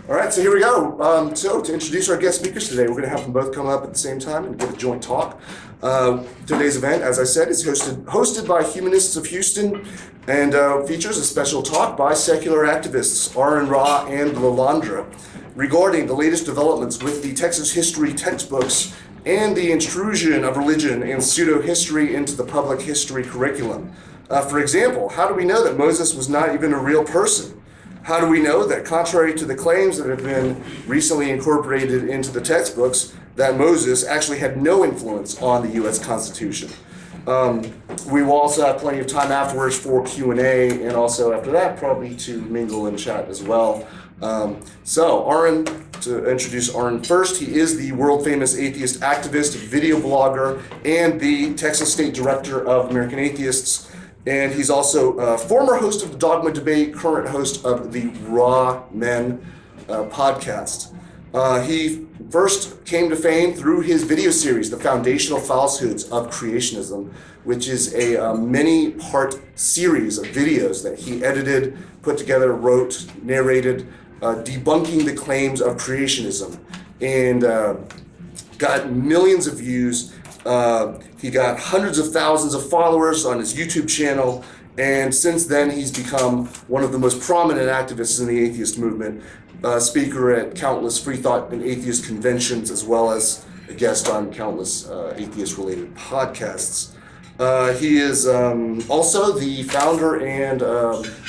All right, so here we go. So to introduce our guest speakers today, we're going to have them both come up at the same time and give a joint talk. Today's event, as I said, is hosted by Humanists of Houston and features a special talk by secular activists AronRa and Lilandra regarding the latest developments with the Texas history textbooks and the intrusion of religion and pseudo-history into the public history curriculum. For example, how do we know that Moses was not even a real person? How do we know that, contrary to the claims that have been recently incorporated into the textbooks, that Moses actually had no influence on the U.S. Constitution? We will also have plenty of time afterwards for Q&A, and also after that, probably to mingle and chat as well. So, Aron, to introduce Aron first, he is the world-famous atheist activist, video blogger, and the Texas State Director of American Atheists. And he's also a former host of the Dogma Debate, current host of the Raw Men podcast. He first came to fame through his video series, The Foundational Falsehoods of Creationism, which is a many-part series of videos that he edited, put together, wrote, narrated, debunking the claims of creationism, and got millions of views. He got hundreds of thousands of followers on his YouTube channel, and since then he's become one of the most prominent activists in the atheist movement, speaker at countless freethought and atheist conventions, as well as a guest on countless atheist-related podcasts. He is also the founder and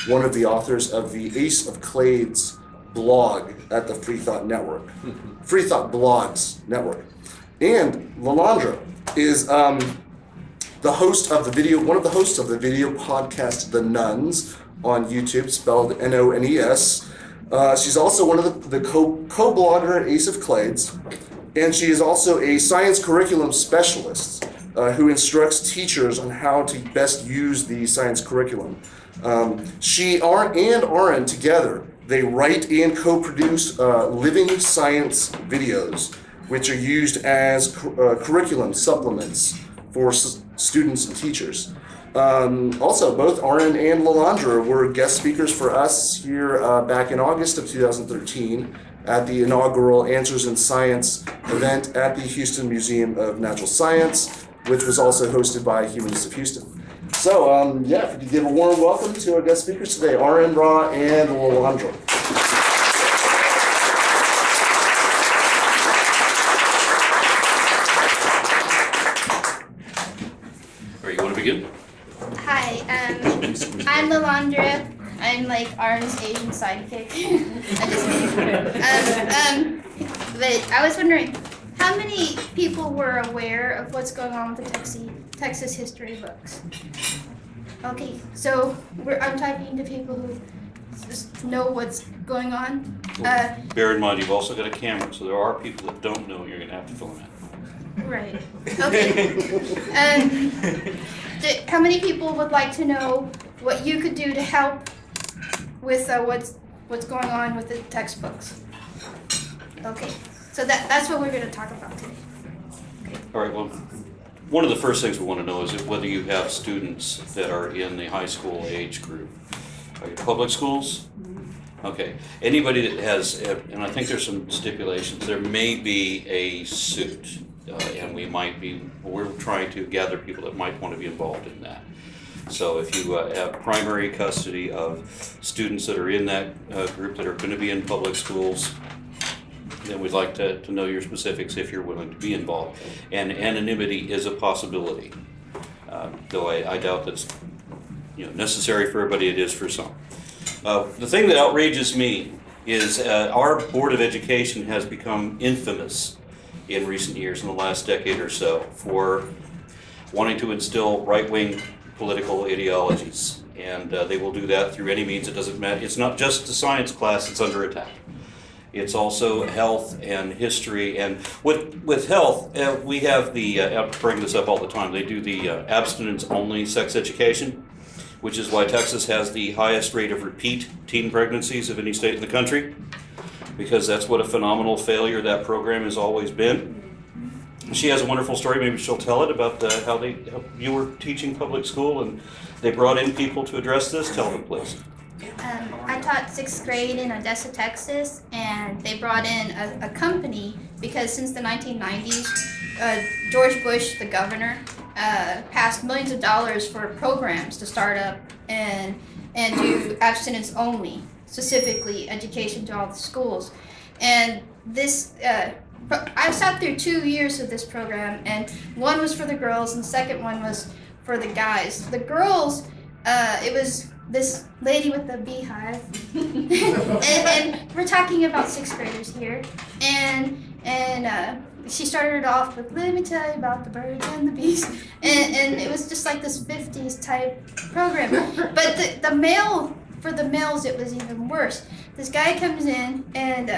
one of the authors of the Ace of Clades blog at the Freethought Network, FreethoughtBlogs Network. And Lilandra is the host of the video, one of the hosts of the video podcast The Nuns on YouTube, spelled N-O-N-E-S. She's also one of the co-blogger at Ace of Clades, and she is also a science curriculum specialist who instructs teachers on how to best use the science curriculum. She and Aron together, they write and co-produce living science videos, which are used as curriculum supplements for students and teachers. Also, both Aron and Lilandra were guest speakers for us here back in August of 2013 at the inaugural Answers in Science event at the Houston Museum of Natural Science, which was also hosted by Humanists of Houston. So, yeah, if you could give a warm welcome to our guest speakers today, AronRa and Lilandra. Hi, I'm Lilandra. I'm like Aron's Asian sidekick. I'm just kidding. But I was wondering, how many people were aware of what's going on with the Texas history books? Okay, so I'm talking to people who just know what's going on. Bear in mind, you've also got a camera, so there are people that don't know, and you're going to have to film it. Right. Okay. How many people would like to know what you could do to help with what's going on with the textbooks? Okay. So that's what we're going to talk about today. Okay. All right. Well, one of the first things we want to know is whether you have students that are in the high school age group. Are you public schools? Okay. Anybody that has, and I think there's some stipulations. There may be a suit. And we're trying to gather people that might want to be involved in that. So if you have primary custody of students that are in that group that are going to be in public schools, then we'd like to know your specifics if you're willing to be involved. And anonymity is a possibility, though I doubt that's necessary for everybody. It is for some. The thing that outrages me is our Board of Education has become infamous in recent years, in the last decade or so, for wanting to instill right-wing political ideologies. And they will do that through any means. It doesn't matter. It's not just a science class that's under attack. It's also health and history. And with health, we have the, I bring this up all the time, they do the abstinence-only sex education, which is why Texas has the highest rate of repeat teen pregnancies of any state in the country, because that's what a phenomenal failure that program has always been. She has a wonderful story, maybe she'll tell it, about how you were teaching public school and they brought in people to address this. Tell them, please. I taught 6th grade in Odessa, Texas, and they brought in a company because since the 1990s, George Bush, the governor, passed millions of dollars for programs to start up and do abstinence only, specifically education to all the schools. And this, I sat through 2 years of this program, and one was for the girls and the second one was for the guys. The girls, it was this lady with the beehive, and we're talking about 6th graders here, and she started it off with, let me tell you about the birds and the bees, and it was just like this 50s type program. But for the males, it was even worse. This guy comes in, and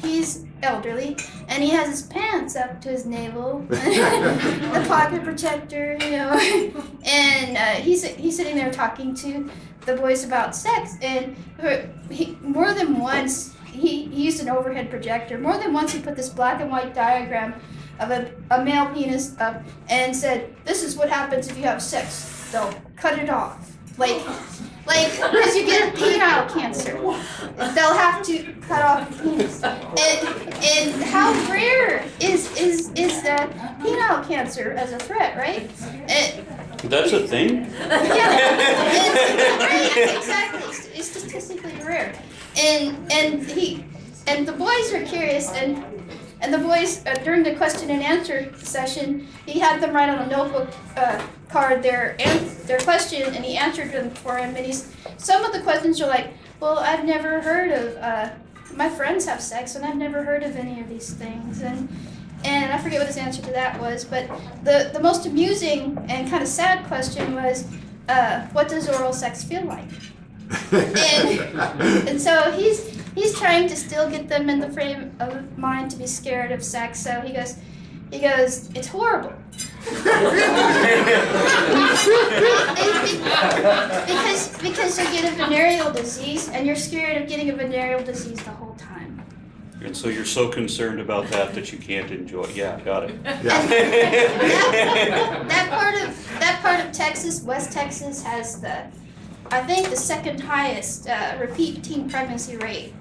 he's elderly, and he has his pants up to his navel, the pocket protector, you know, and he's sitting there talking to the boys about sex, and more than once, he used an overhead projector. More than once he put this black and white diagram of a male penis up and said, this is what happens if you have sex. They'll cut it off. Like, because you get penile cancer. They'll have to cut off the penis. And how rare is penile cancer as a threat, right? That's a thing? Yeah, right, exactly. It's statistically rare. And the boys are curious, and the boys, during the question and answer session, he had them write on a notebook card their question, and he answered them for him. And some of the questions are like, well, I've never heard of, my friends have sex, and I've never heard of any of these things. And I forget what his answer to that was, but the most amusing and kind of sad question was, what does oral sex feel like? And so he's trying to still get them in the frame of mind to be scared of sex. So he goes, it's horrible. because you get a venereal disease, and you're scared of getting a venereal disease the whole time. And so you're so concerned about that you can't enjoy. Yeah, got it. Yeah. that part of Texas, West Texas, has I think the second highest repeat teen pregnancy rate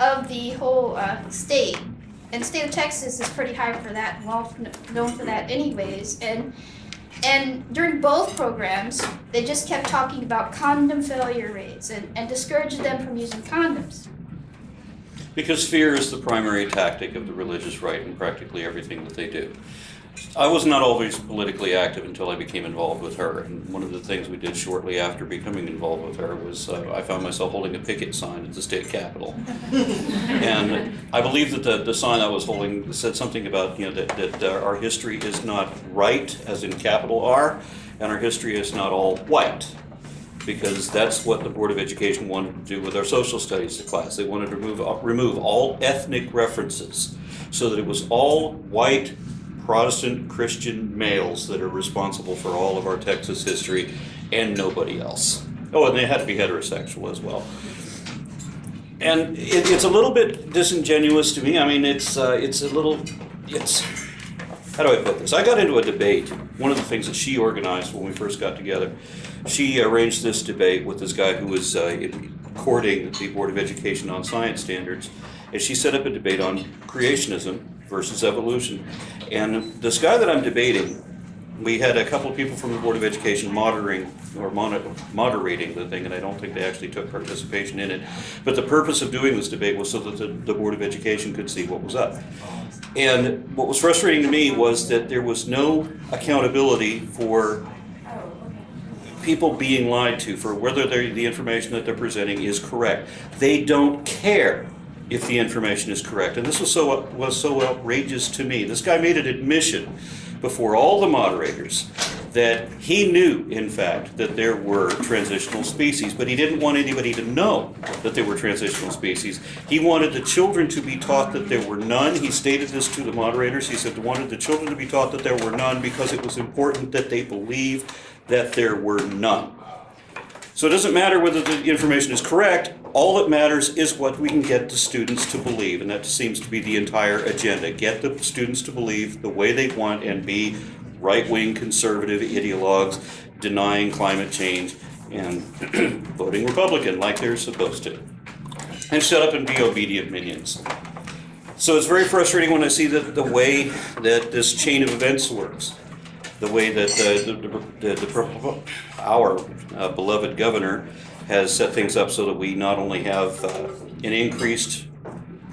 of the whole state. And the state of Texas is pretty high for that, well known for that anyways. And during both programs, they just kept talking about condom failure rates and discouraged them from using condoms. Because fear is the primary tactic of the religious right in practically everything that they do. I was not always politically active until I became involved with her, and one of the things we did shortly after becoming involved with her was I found myself holding a picket sign at the state capitol. And I believe that the sign I was holding said something about, you know, that our history is not right, as in capital R, and our history is not all white. Because that's what the Board of Education wanted to do with our social studies class. They wanted to remove all ethnic references so that it was all white Protestant Christian males that are responsible for all of our Texas history and nobody else. Oh, and they had to be heterosexual as well. And it's a little bit disingenuous to me. I mean, it's how do I put this? I got into a debate. One of the things that she organized when we first got together, she arranged this debate with this guy who was courting the Board of Education on science standards, and she set up a debate on creationism versus evolution. And this guy that I'm debating, we had a couple of people from the Board of Education moderating the thing, and I don't think they actually took participation in it. But the purpose of doing this debate was so that the Board of Education could see what was up. And what was frustrating to me was that there was no accountability for people being lied to, for whether the information that they're presenting is correct. They don't care if the information is correct. And this was so outrageous to me. This guy made an admission before all the moderators that he knew, in fact, that there were transitional species, but he didn't want anybody to know that there were transitional species. He wanted the children to be taught that there were none. He stated this to the moderators. He said he wanted the children to be taught that there were none because it was important that they believe that there were none. So it doesn't matter whether the information is correct. All that matters is what we can get the students to believe, and that seems to be the entire agenda. Get the students to believe the way they want and be right-wing conservative ideologues denying climate change and voting Republican like they're supposed to, and shut up and be obedient minions. So it's very frustrating when I see the way that this chain of events works, the way that our beloved governor has set things up so that we not only have an increased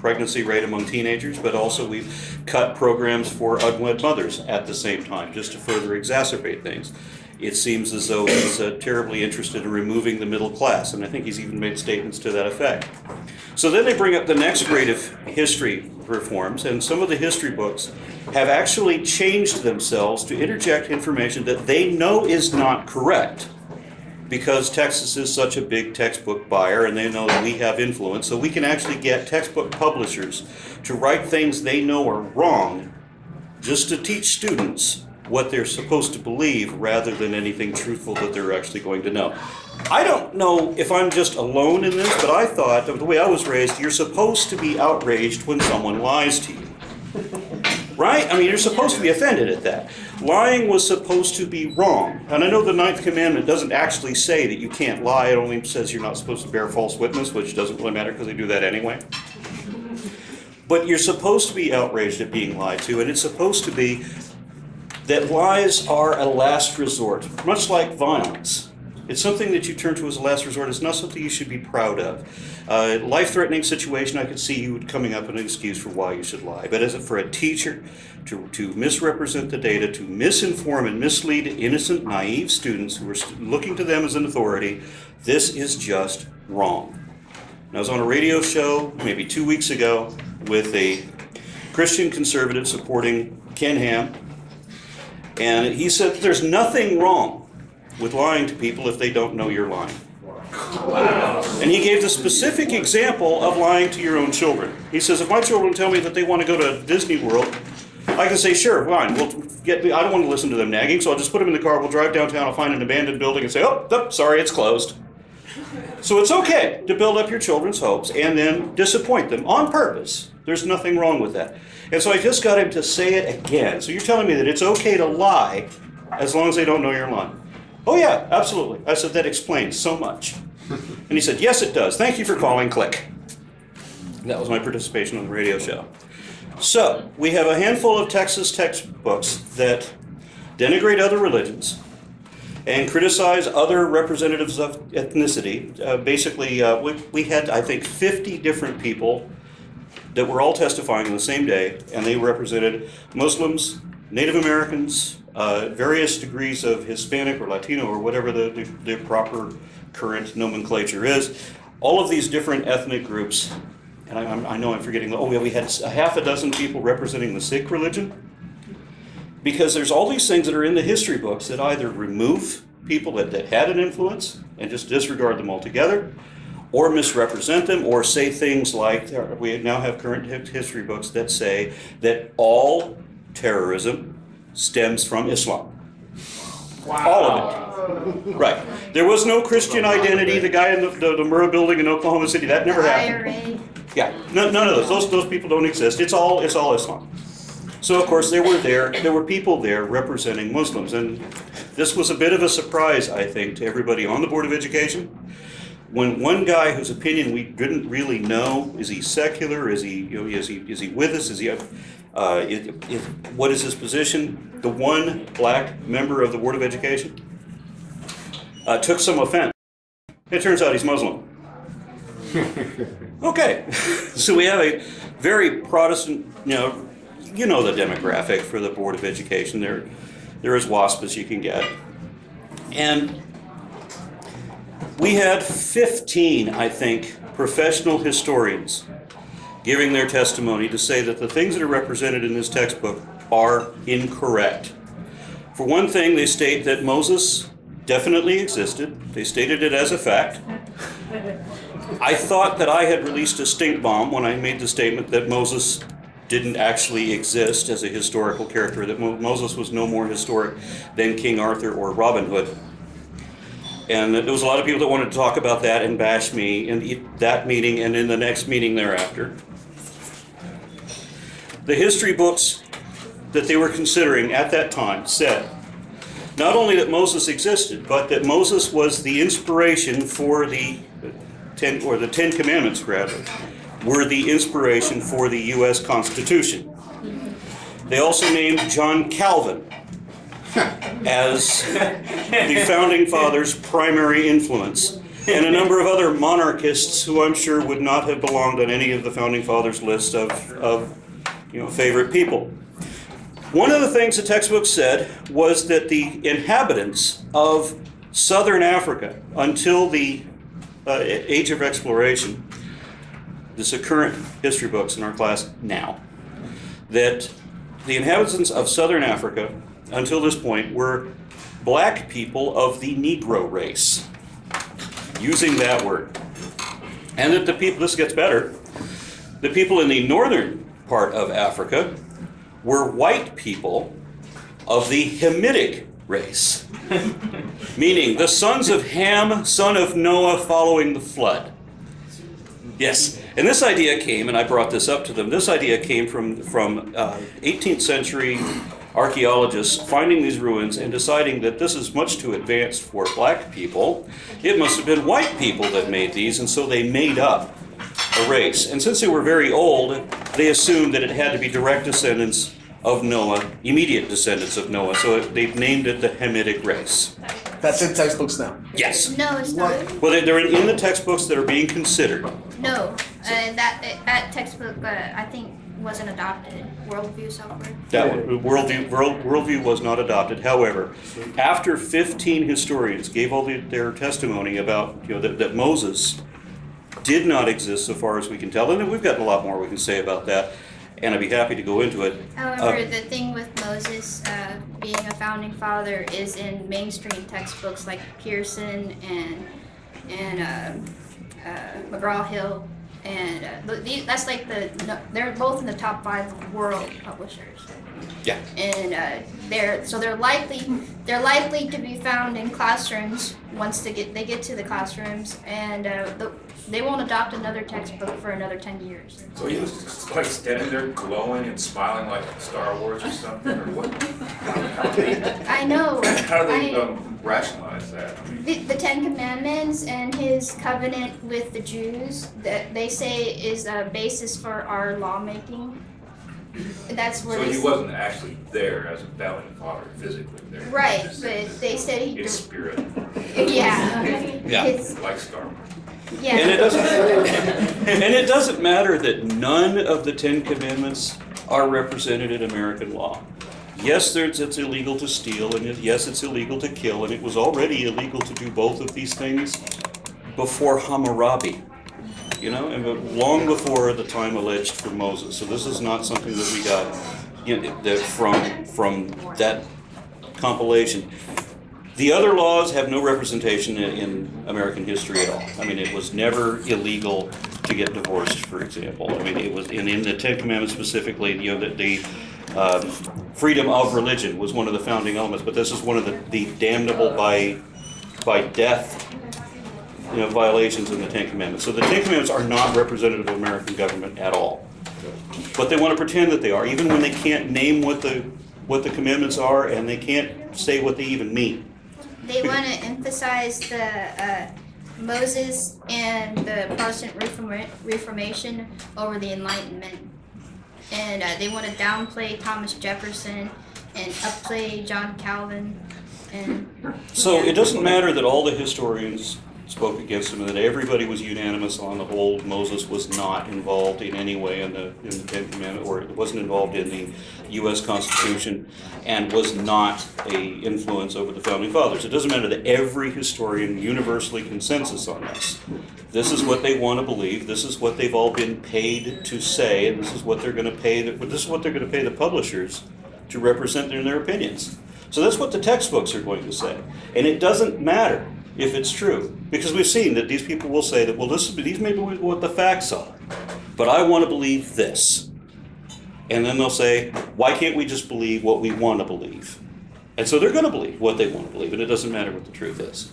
pregnancy rate among teenagers, but also we've cut programs for unwed mothers at the same time, just to further exacerbate things. It seems as though he's terribly interested in removing the middle class, and I think he's even made statements to that effect. So then they bring up the next grade of history reforms, and some of the history books have actually changed themselves to interject information that they know is not correct, because Texas is such a big textbook buyer and they know that we have influence, so we can actually get textbook publishers to write things they know are wrong just to teach students what they're supposed to believe rather than anything truthful that they're actually going to know. I don't know if I'm just alone in this, but I thought, the way I was raised, you're supposed to be outraged when someone lies to you. Right? I mean, you're supposed to be offended at that. Lying was supposed to be wrong. And I know the 9th commandment doesn't actually say that you can't lie. It only says you're not supposed to bear false witness, which doesn't really matter because they do that anyway. But you're supposed to be outraged at being lied to, and it's supposed to be that lies are a last resort, much like violence. It's something that you turn to as a last resort. It's not something you should be proud of. Life-threatening situation, I could see you coming up with an excuse for why you should lie. But as for a teacher to misrepresent the data, to misinform and mislead innocent, naive students who are looking to them as an authority, this is just wrong. And I was on a radio show maybe 2 weeks ago with a Christian conservative supporting Ken Ham, and he said that there's nothing wrong with lying to people if they don't know you're lying. Wow. And he gave the specific example of lying to your own children. He says, if my children tell me that they want to go to Disney World, I can say, sure, fine. I don't want to listen to them nagging, so I'll just put them in the car, we'll drive downtown, I'll find an abandoned building and say, oh, sorry, it's closed. So it's okay to build up your children's hopes and then disappoint them on purpose. There's nothing wrong with that. And so I just got him to say it again. So you're telling me that it's okay to lie as long as they don't know you're lying? Oh yeah, absolutely. I said, that explains so much. And he said, yes, it does. Thank you for calling. Click. That was my participation on the radio show. So we have a handful of Texas textbooks that denigrate other religions and criticize other representatives of ethnicity. Basically, we had, I think, 50 different people that were all testifying on the same day, and they represented Muslims, Native Americans, various degrees of Hispanic or Latino or whatever the proper current nomenclature is. All of these different ethnic groups, and I know I'm forgetting, we had a half a dozen people representing the Sikh religion, because there's all these things that are in the history books that either remove people that had an influence and just disregard them altogether, or misrepresent them, or say things like, we now have current history books that say that all terrorism stems from Islam. Wow. All of it. Right. There was no Christian identity. The guy in the Murrah building in Oklahoma City, that never happened. Yeah, none of those. Those people don't exist. It's all Islam. So of course there were people there representing Muslims, and this was a bit of a surprise, I think, to everybody on the Board of Education. When one guy whose opinion we didn't really know, is he secular? Is he with us? Is he? What is his position? The one black member of the Board of Education took some offense. It turns out he's Muslim. Okay, so we have a very Protestant, you know the demographic for the Board of Education. They're as WASP as you can get. And we had 15, I think, professional historians giving their testimony to say that the things that are represented in this textbook are incorrect. For one thing, they state that Moses definitely existed. They stated it as a fact. I thought that I had released a stink bomb when I made the statement that Moses didn't actually exist as a historical character, that Moses was no more historic than King Arthur or Robin Hood. And there was a lot of people that wanted to talk about that and bash me in that meeting and in the next meeting thereafter. The history books that they were considering at that time said not only that Moses existed, but that Moses was the inspiration for the Ten Commandments, rather, were the inspiration for the U.S. Constitution. They also named John Calvin as the Founding Fathers' primary influence, and a number of other monarchists who I'm sure would not have belonged on any of the Founding Fathers' list of favorite people. One of the things the textbook said was that the inhabitants of southern Africa until the Age of Exploration, this is current history books in our class now, that the inhabitants of southern Africa until this point were black people of the Negro race, using that word. And that the people, this gets better, the people in the northern part of Africa were white people of the Hamitic race, meaning the sons of Ham, son of Noah, following the flood. Yes, and this idea came, and I brought this up to them, this idea came from 18th century archaeologists finding these ruins and deciding that this is much too advanced for black people. It must have been white people that made these, and so they made up a race. And since they were very old, they assumed that it had to be direct descendants of Noah, immediate descendants of Noah, so they've named it the Hamitic race. That's in textbooks now? Yes. No, it's not. Well, they're in the textbooks that are being considered. No, that textbook, I think, wasn't adopted. Worldview software. Worldview was not adopted. However, after 15 historians gave all their testimony about that Moses did not exist, so far as we can tell, and we've got a lot more we can say about that, and I'd be happy to go into it. However, the thing with Moses being a founding father is in mainstream textbooks like Pearson and McGraw-Hill, and that's like they're both in the top 5 world publishers. Yeah. And they're likely to be found in classrooms once they get to the classrooms, and they won't adopt another textbook for another 10 years. So he was just like standing there glowing and smiling like Star Wars or something, or what? I know. How do they rationalize that? I mean, the Ten Commandments and his covenant with the Jews that they say is a basis for our lawmaking. That's where. So he wasn't actually there as a founding father physically there. Right, but they said he. In spirit. Yeah. Yeah. Like Star Wars. Yeah. And it doesn't matter that none of the 10 Commandments are represented in American law. Yes, it's illegal to steal, and yes, it's illegal to kill, and it was already illegal to do both of these things before Hammurabi, and long before the time alleged for Moses. So this is not something that we got from that compilation. The other laws have no representation in American history at all. I mean, it was never illegal to get divorced, for example. I mean, it was in the Ten Commandments specifically. The freedom of religion was one of the founding elements, but this is one of the damnable by death violations in the Ten Commandments. So the Ten Commandments are not representative of American government at all. But they want to pretend that they are, even when they can't name what the commandments are, and they can't say what they even mean. They want to emphasize the Moses and the Protestant Reformation over the Enlightenment. And they want to downplay Thomas Jefferson and upplay John Calvin. So it doesn't matter that all the historians spoke against him and that everybody was unanimous on the whole Moses was not involved in any way in the Ten Commandments, or wasn't involved in the U.S. Constitution, and was not a influence over the Founding Fathers. It doesn't matter that every historian universally consensus on this. This is what they want to believe. This is what they've all been paid to say, and this is what they're going to pay. This is what they're going to pay the publishers to represent in their opinions. So that's what the textbooks are going to say, and it doesn't matter if it's true, because we've seen that these people will say that, well, these may be what the facts are, but I want to believe this. And then they'll say, why can't we just believe what we want to believe? And so they're going to believe what they want to believe, and it doesn't matter what the truth is.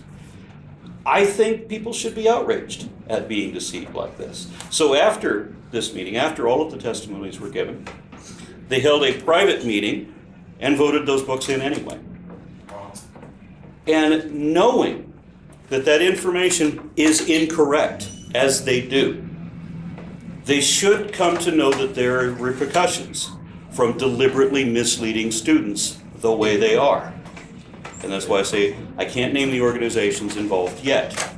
I think people should be outraged at being deceived like this. So after this meeting, after all of the testimonies were given, they held a private meeting and voted those books in anyway. and knowing that that information is incorrect, as they do, they should come to know that there are repercussions from deliberately misleading students the way they are. And that's why I say I can't name the organizations involved yet,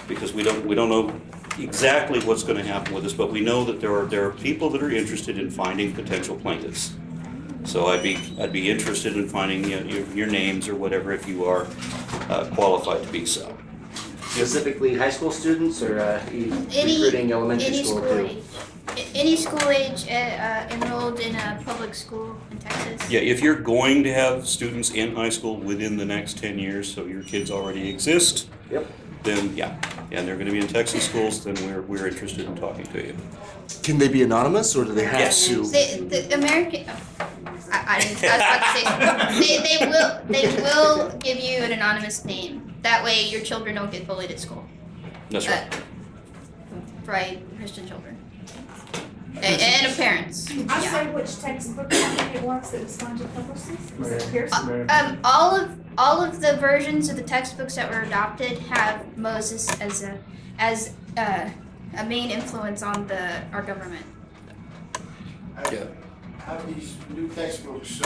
because we don't know exactly what's going to happen with this, but we know that there are people that are interested in finding potential plaintiffs. So I'd be interested in finding your names or whatever if you are qualified to be so. Specifically high school students, or recruiting elementary school too? Any school age enrolled in a public school in Texas. Yeah, if you're going to have students in high school within the next 10 years, so your kids already exist, yep. Then yeah, and they're going to be in Texas schools, then we're interested in talking to you. Can they be anonymous, or do they have Yes. to? The American, I was about to say, they will give you an anonymous name. That way your children don't get bullied at school. That's right. Right, Christian children. And parents. I say which textbook company it was that was going to publish this? Was it Pearson? All of the versions of the textbooks that were adopted have Moses as a main influence on our government. Yeah. Have these new textbooks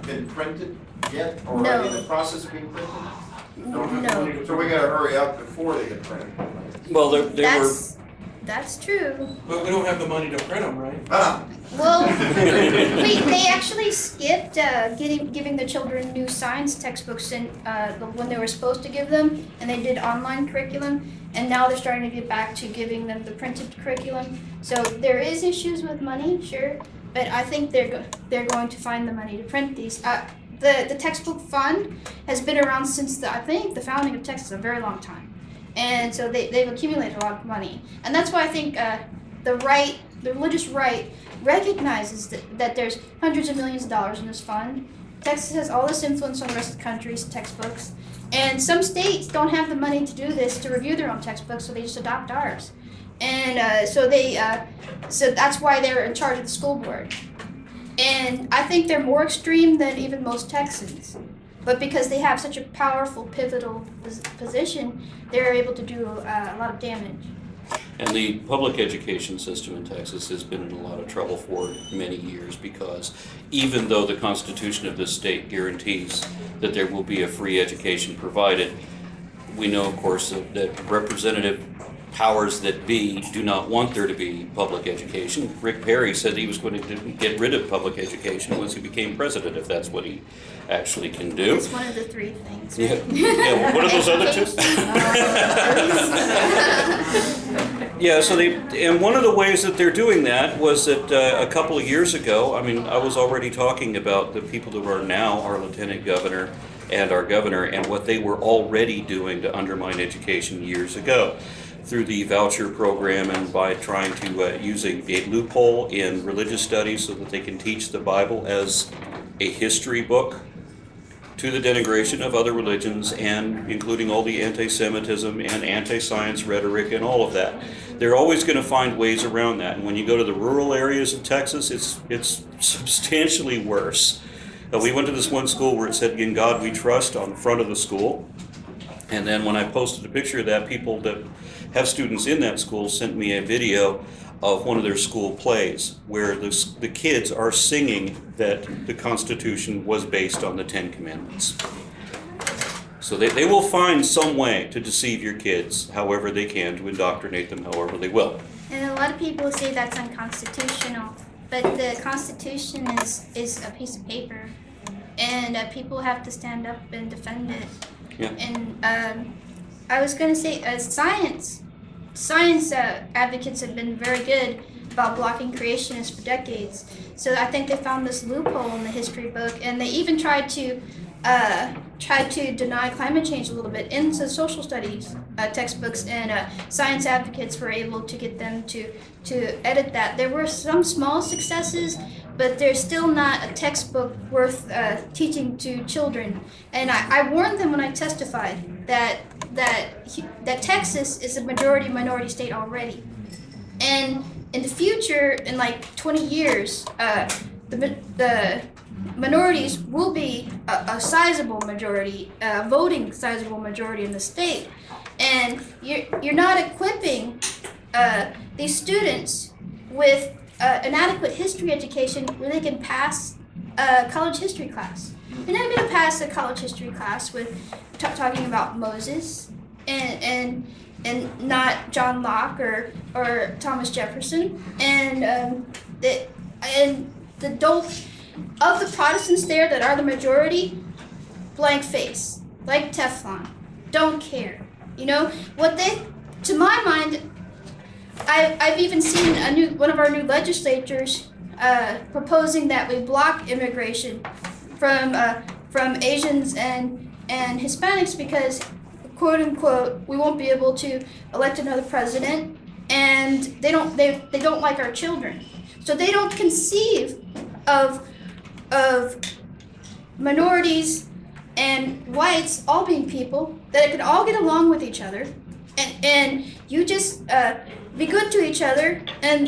been printed yet, or No. are in the process of being printed? No. So we gotta hurry up before they get printed. Well, they were. That's true. But we don't have the money to print them, right? Well, they actually skipped giving the children new science textbooks when they were supposed to give them, and they did online curriculum, and now they're starting to get back to giving them the printed curriculum. So there is issues with money, sure, but I think they're going to find the money to print these. The textbook fund has been around since I think the founding of Texas, a very long time. And so they've accumulated a lot of money. And that's why I think the religious right, recognizes that there's hundreds of millions of dollars in this fund. Texas has all this influence on the rest of the country's textbooks. And some states don't have the money to do this, to review their own textbooks, so they just adopt ours. And so that's why they're in charge of the school board. And I think they're more extreme than even most Texans. But because they have such a powerful, pivotal position, they're able to do a lot of damage. And the public education system in Texas has been in a lot of trouble for many years, because even though the Constitution of this state guarantees that there will be a free education provided, we know, of course, that representative powers that be do not want there to be public education. Rick Perry said he was going to get rid of public education once he became president, if that's what he actually can do. It's one of the three things. Yeah, Right? yeah, what are those other two? Yeah, so and one of the ways that they're doing that was that a couple of years ago, I mean, I was already talking about the people who are now our lieutenant governor and our governor, and what they were already doing to undermine education years ago, through the voucher program and by trying to use a loophole in religious studies so that they can teach the Bible as a history book, to the denigration of other religions, and including all the anti-Semitism and anti-science rhetoric and all of that. They're always going to find ways around that. And when you go to the rural areas of Texas, it's substantially worse. We went to this one school where it said, "In God We Trust" on the front of the school. And then when I posted a picture of that, people that have students in that school sent me a video of one of their school plays where the kids are singing that the Constitution was based on the Ten Commandments. So they will find some way to deceive your kids however they can, to indoctrinate them however they will. And a lot of people say that's unconstitutional, but the Constitution is a piece of paper, and people have to stand up and defend it. Yeah. And I was going to say, science advocates have been very good about blocking creationists for decades. So I think they found this loophole in the history book, and they even tried to deny climate change a little bit into social studies textbooks, and science advocates were able to get them to edit that. There were some small successes, but there's still not a textbook worth teaching to children. And I warned them when I testified that Texas is a majority-minority state already. And in the future, in like 20 years, the minorities will be a sizable majority, voting sizable majority in the state, and you're not equipping these students with an adequate history education where they can pass a college history class. You're not going to pass a college history class with talking about Moses and not John Locke or Thomas Jefferson and of the Protestants there that are the majority, blank face, like Teflon, don't care. You know what they, to my mind, I've even seen one of our new legislators proposing that we block immigration from Asians and Hispanics because, quote unquote, we won't be able to elect another president, and they don't like our children, so they don't conceive of minorities and whites all being people that can all get along with each other, and you just be good to each other, and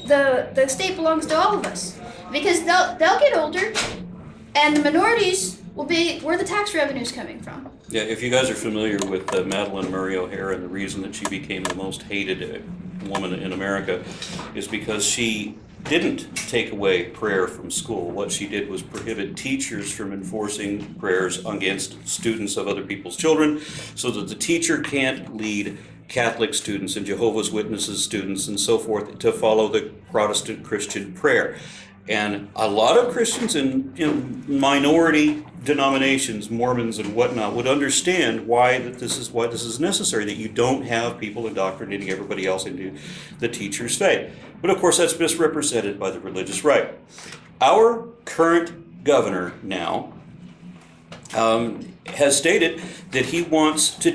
the state belongs to all of us, because they'll get older, and the minorities will be where the tax revenue is coming from. Yeah, if you guys are familiar with Madeleine Murray O'Hara, and the reason that she became the most hated woman in America is because she didn't take away prayer from school. What she did was prohibit teachers from enforcing prayers against students of other people's children, so that the teacher can't lead Catholic students and Jehovah's Witnesses students and so forth to follow the Protestant Christian prayer. And a lot of Christians in minority denominations, Mormons and whatnot, would understand why this is necessary, that you don't have people indoctrinating everybody else into the teacher's faith. But of course that's misrepresented by the religious right. Our current governor now has stated that he wants to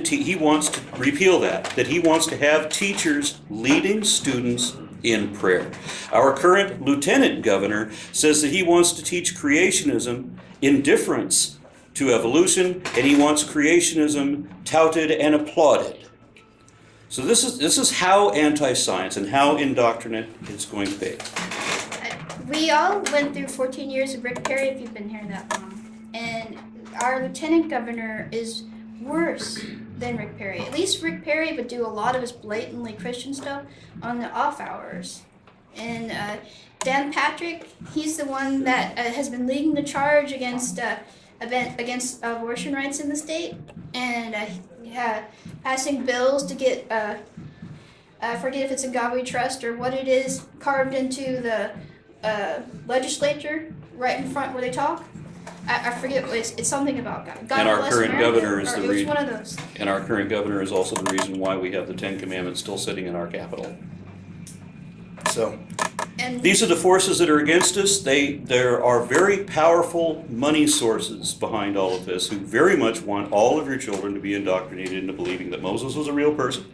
repeal that he wants to have teachers leading students in prayer. Our current lieutenant governor says that he wants to teach creationism, indifference to evolution, and he wants creationism touted and applauded. So this is how anti-science and how indoctrinate it's going to be. We all went through 14 years of Rick Perry, if you've been here that long, and our lieutenant governor is worse than Rick Perry. At least Rick Perry would do a lot of his blatantly Christian stuff on the off hours. And Dan Patrick, he's the one that has been leading the charge against abortion rights in the state, and passing bills to get, I forget if it's a God We Trust or what it is, carved into the legislature right in front where they talk. I forget, it's something about God. God and our bless current America, governor is the reason. One of those. And our current governor is also the reason why we have the Ten Commandments still sitting in our capital. So, and these are the forces that are against us. There are very powerful money sources behind all of this who very much want all of your children to be indoctrinated into believing that Moses was a real person.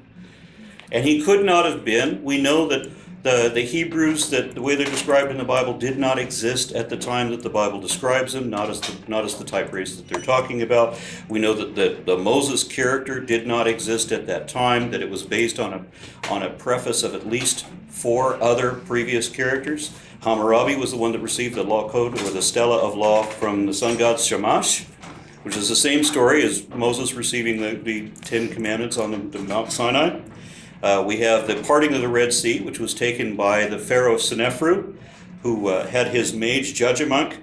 And he could not have been. We know that the Hebrews, that the way they're described in the Bible, did not exist at the time that the Bible describes them, not as the type race that they're talking about. We know that the Moses character did not exist at that time, that it was based on a preface of at least 4 other previous characters. Hammurabi was the one that received the law code, or the stela of law, from the sun god Shamash, which is the same story as Moses receiving the 10 Commandments on the Mount Sinai. We have the parting of the Red Sea, which was taken by the Pharaoh Senefru, who had his mage Judgmunk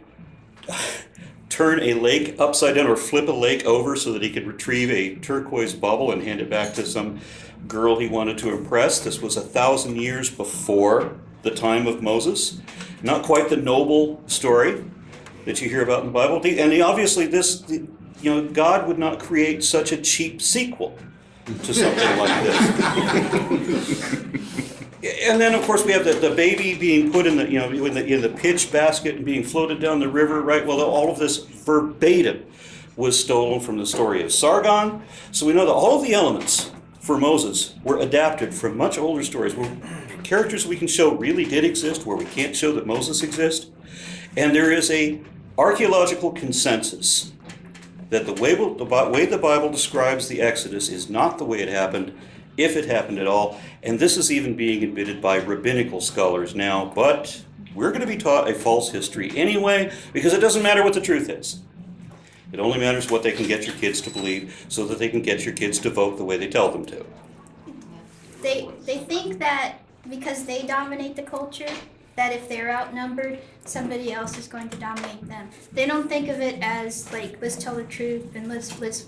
turn a lake upside down, or flip a lake over so that he could retrieve a turquoise bubble and hand it back to some girl he wanted to impress. This was 1,000 years before the time of Moses. Not quite the noble story that you hear about in the Bible. And obviously God would not create such a cheap sequel to something like this. And then, of course, we have the baby being put in the pitch basket and being floated down the river, right? Well, all of this verbatim was stolen from the story of Sargon. So we know that all of the elements for Moses were adapted from much older stories, where characters we can show really did exist, where we can't show that Moses exists. And there is a archaeological consensus that the way the Bible describes the Exodus is not the way it happened, if it happened at all. And this is even being admitted by rabbinical scholars now. But We're going to be taught a false history anyway, because it doesn't matter what the truth is. It only matters what they can get your kids to believe so that they can get your kids to vote the way they tell them to. They think that because they dominate the culture, that if they're outnumbered, somebody else is going to dominate them. They don't think of it as like, let's tell the truth and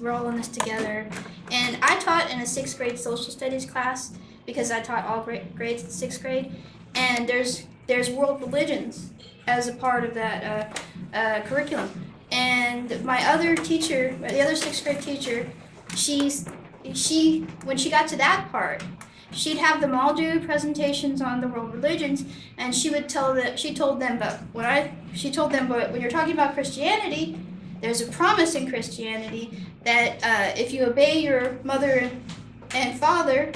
we're all in this together. And I taught in a 6th grade social studies class because I taught all grades in 6th grade, and there's world religions as a part of that curriculum. And my other teacher, the other 6th grade teacher, when she got to that part, she'd have them all do presentations on the world religions, and she told them, but when you're talking about Christianity, there's a promise in Christianity that if you obey your mother and father,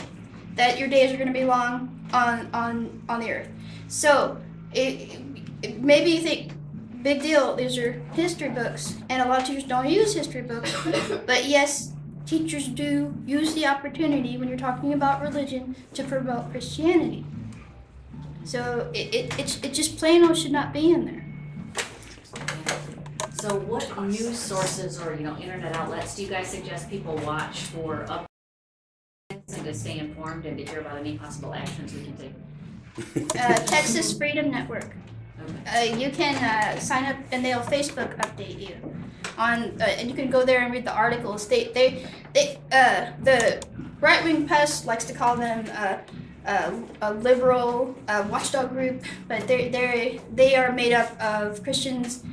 that your days are going to be long on the earth. So maybe you think, big deal, these are history books, and a lot of teachers don't use history books, but yes, teachers do use the opportunity when you're talking about religion to promote Christianity. So it just plain old should not be in there. So what news sources or internet outlets do you guys suggest people watch for updates and to stay informed and to hear about any possible actions we can take? Texas Freedom Network. You can sign up and they'll Facebook update you on, and you can go there and read the articles. The right-wing press likes to call them a liberal watchdog group, but they are made up of Christians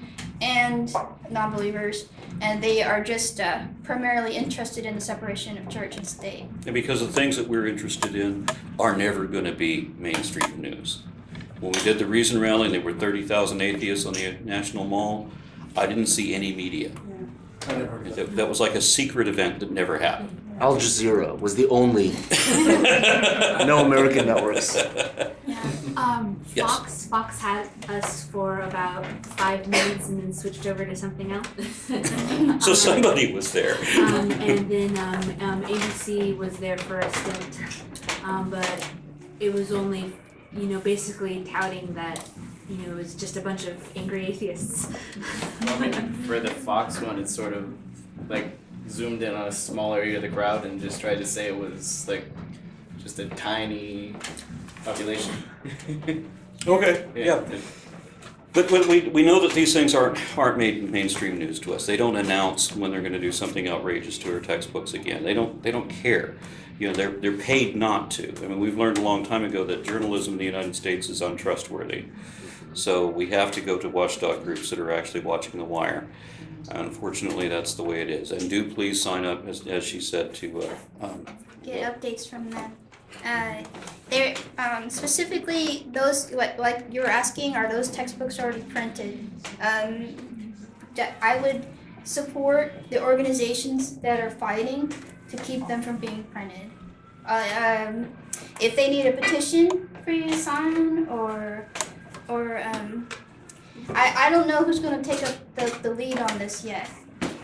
and non-believers, and they are just primarily interested in the separation of church and state. And because the things that we're interested in are never going to be mainstream news. When we did the Reason Rally and there were 30,000 atheists on the National Mall, I didn't see any media. That was like a secret event that never happened. Al Jazeera was the only no American networks. Yes. Fox had us for about 5 minutes and then switched over to something else. So somebody was there. And then ABC was there for a stint, but it was only, basically touting that, it was just a bunch of angry atheists. Well, I mean, for the Fox one, it's sort of like zoomed in on a small area of the crowd and just tried to say it was like just a tiny population. Okay, yeah. But we know that these things aren't made mainstream news to us. They don't announce when they're going to do something outrageous to our textbooks again. They don't care. They're paid not to. I mean, we've learned a long time ago that journalism in the United States is untrustworthy. So we have to go to watchdog groups that are actually watching the wire. Unfortunately, that's the way it is. And do please sign up, as she said, to get updates from them. They're specifically those, like you were asking, are those textbooks already printed? I would support the organizations that are fighting to keep them from being printed. If they need a petition for you to sign, or I don't know who's going to take up the lead on this yet,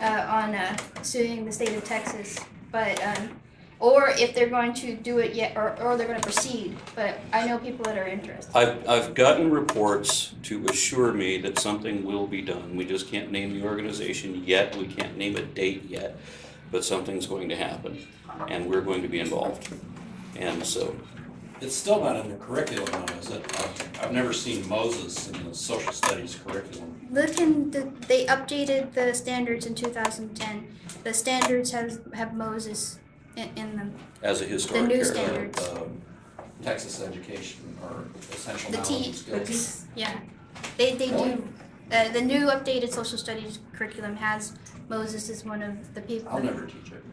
on suing the state of Texas, but or if they're going to do it yet, or they're going to proceed. But I know people that are interested. I've gotten reports to assure me that something will be done. We just can't name the organization yet. We can't name a date yet, but something's going to happen, and we're going to be involved. And so, it's still not in the curriculum, though, is it? I've never seen Moses in the social studies curriculum. Look they updated the standards in 2010. The standards have Moses in them. As a historic the new character. standards. Texas education or essential The knowledge and skills. Yeah, they do. The new updated social studies curriculum has Moses as one of the people. I'll never teach it.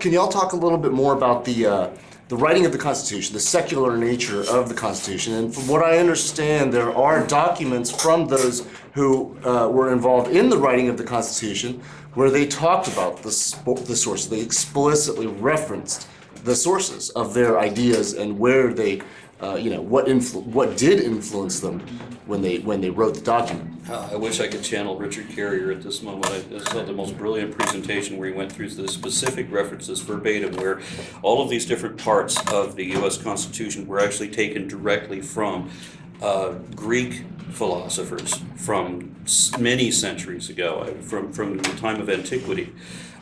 Can y'all talk a little bit more about the writing of the Constitution, the secular nature of the Constitution? And from what I understand, there are documents from those who were involved in the writing of the Constitution where they talked about the source. They explicitly referenced the sources of their ideas and where they, what did influence them when they wrote the document. I wish I could channel Richard Carrier at this moment. I saw the most brilliant presentation where he went through the specific references verbatim, where all of these different parts of the U.S. Constitution were actually taken directly from Greek philosophers from many centuries ago, from the time of antiquity,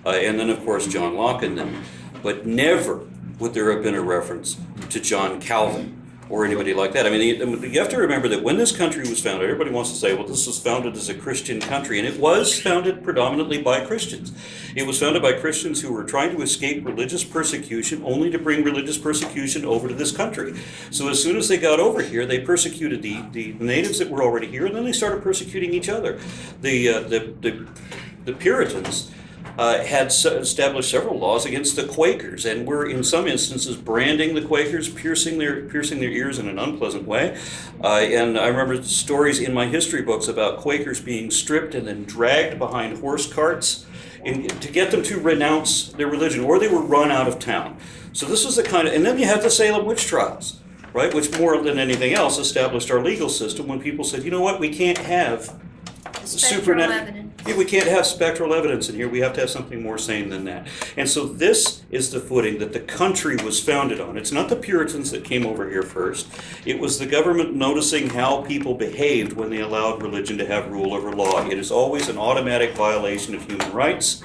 and then of course John Locke and them. But never would there have been a reference to John Calvin or anybody like that. I mean, you have to remember that when this country was founded, everybody wants to say, well, this was founded as a Christian country, and it was founded predominantly by Christians. It was founded by Christians who were trying to escape religious persecution, only to bring religious persecution over to this country. So as soon as they got over here, they persecuted the natives that were already here, and then they started persecuting each other. The Puritans had established several laws against the Quakers, and were in some instances branding the Quakers, piercing their ears in an unpleasant way. And I remember stories in my history books about Quakers being stripped and then dragged behind horse carts to get them to renounce their religion, or they were run out of town. So this was the kind of, and then you have the Salem witch trials, right, which more than anything else established our legal system when people said, you know what, we can't have Supernatural. Yeah, we can't have spectral evidence in here. We have to have something more sane than that. And so this is the footing that the country was founded on. It's not the Puritans that came over here first. It was the government noticing how people behaved when they allowed religion to have rule over law. It is always an automatic violation of human rights.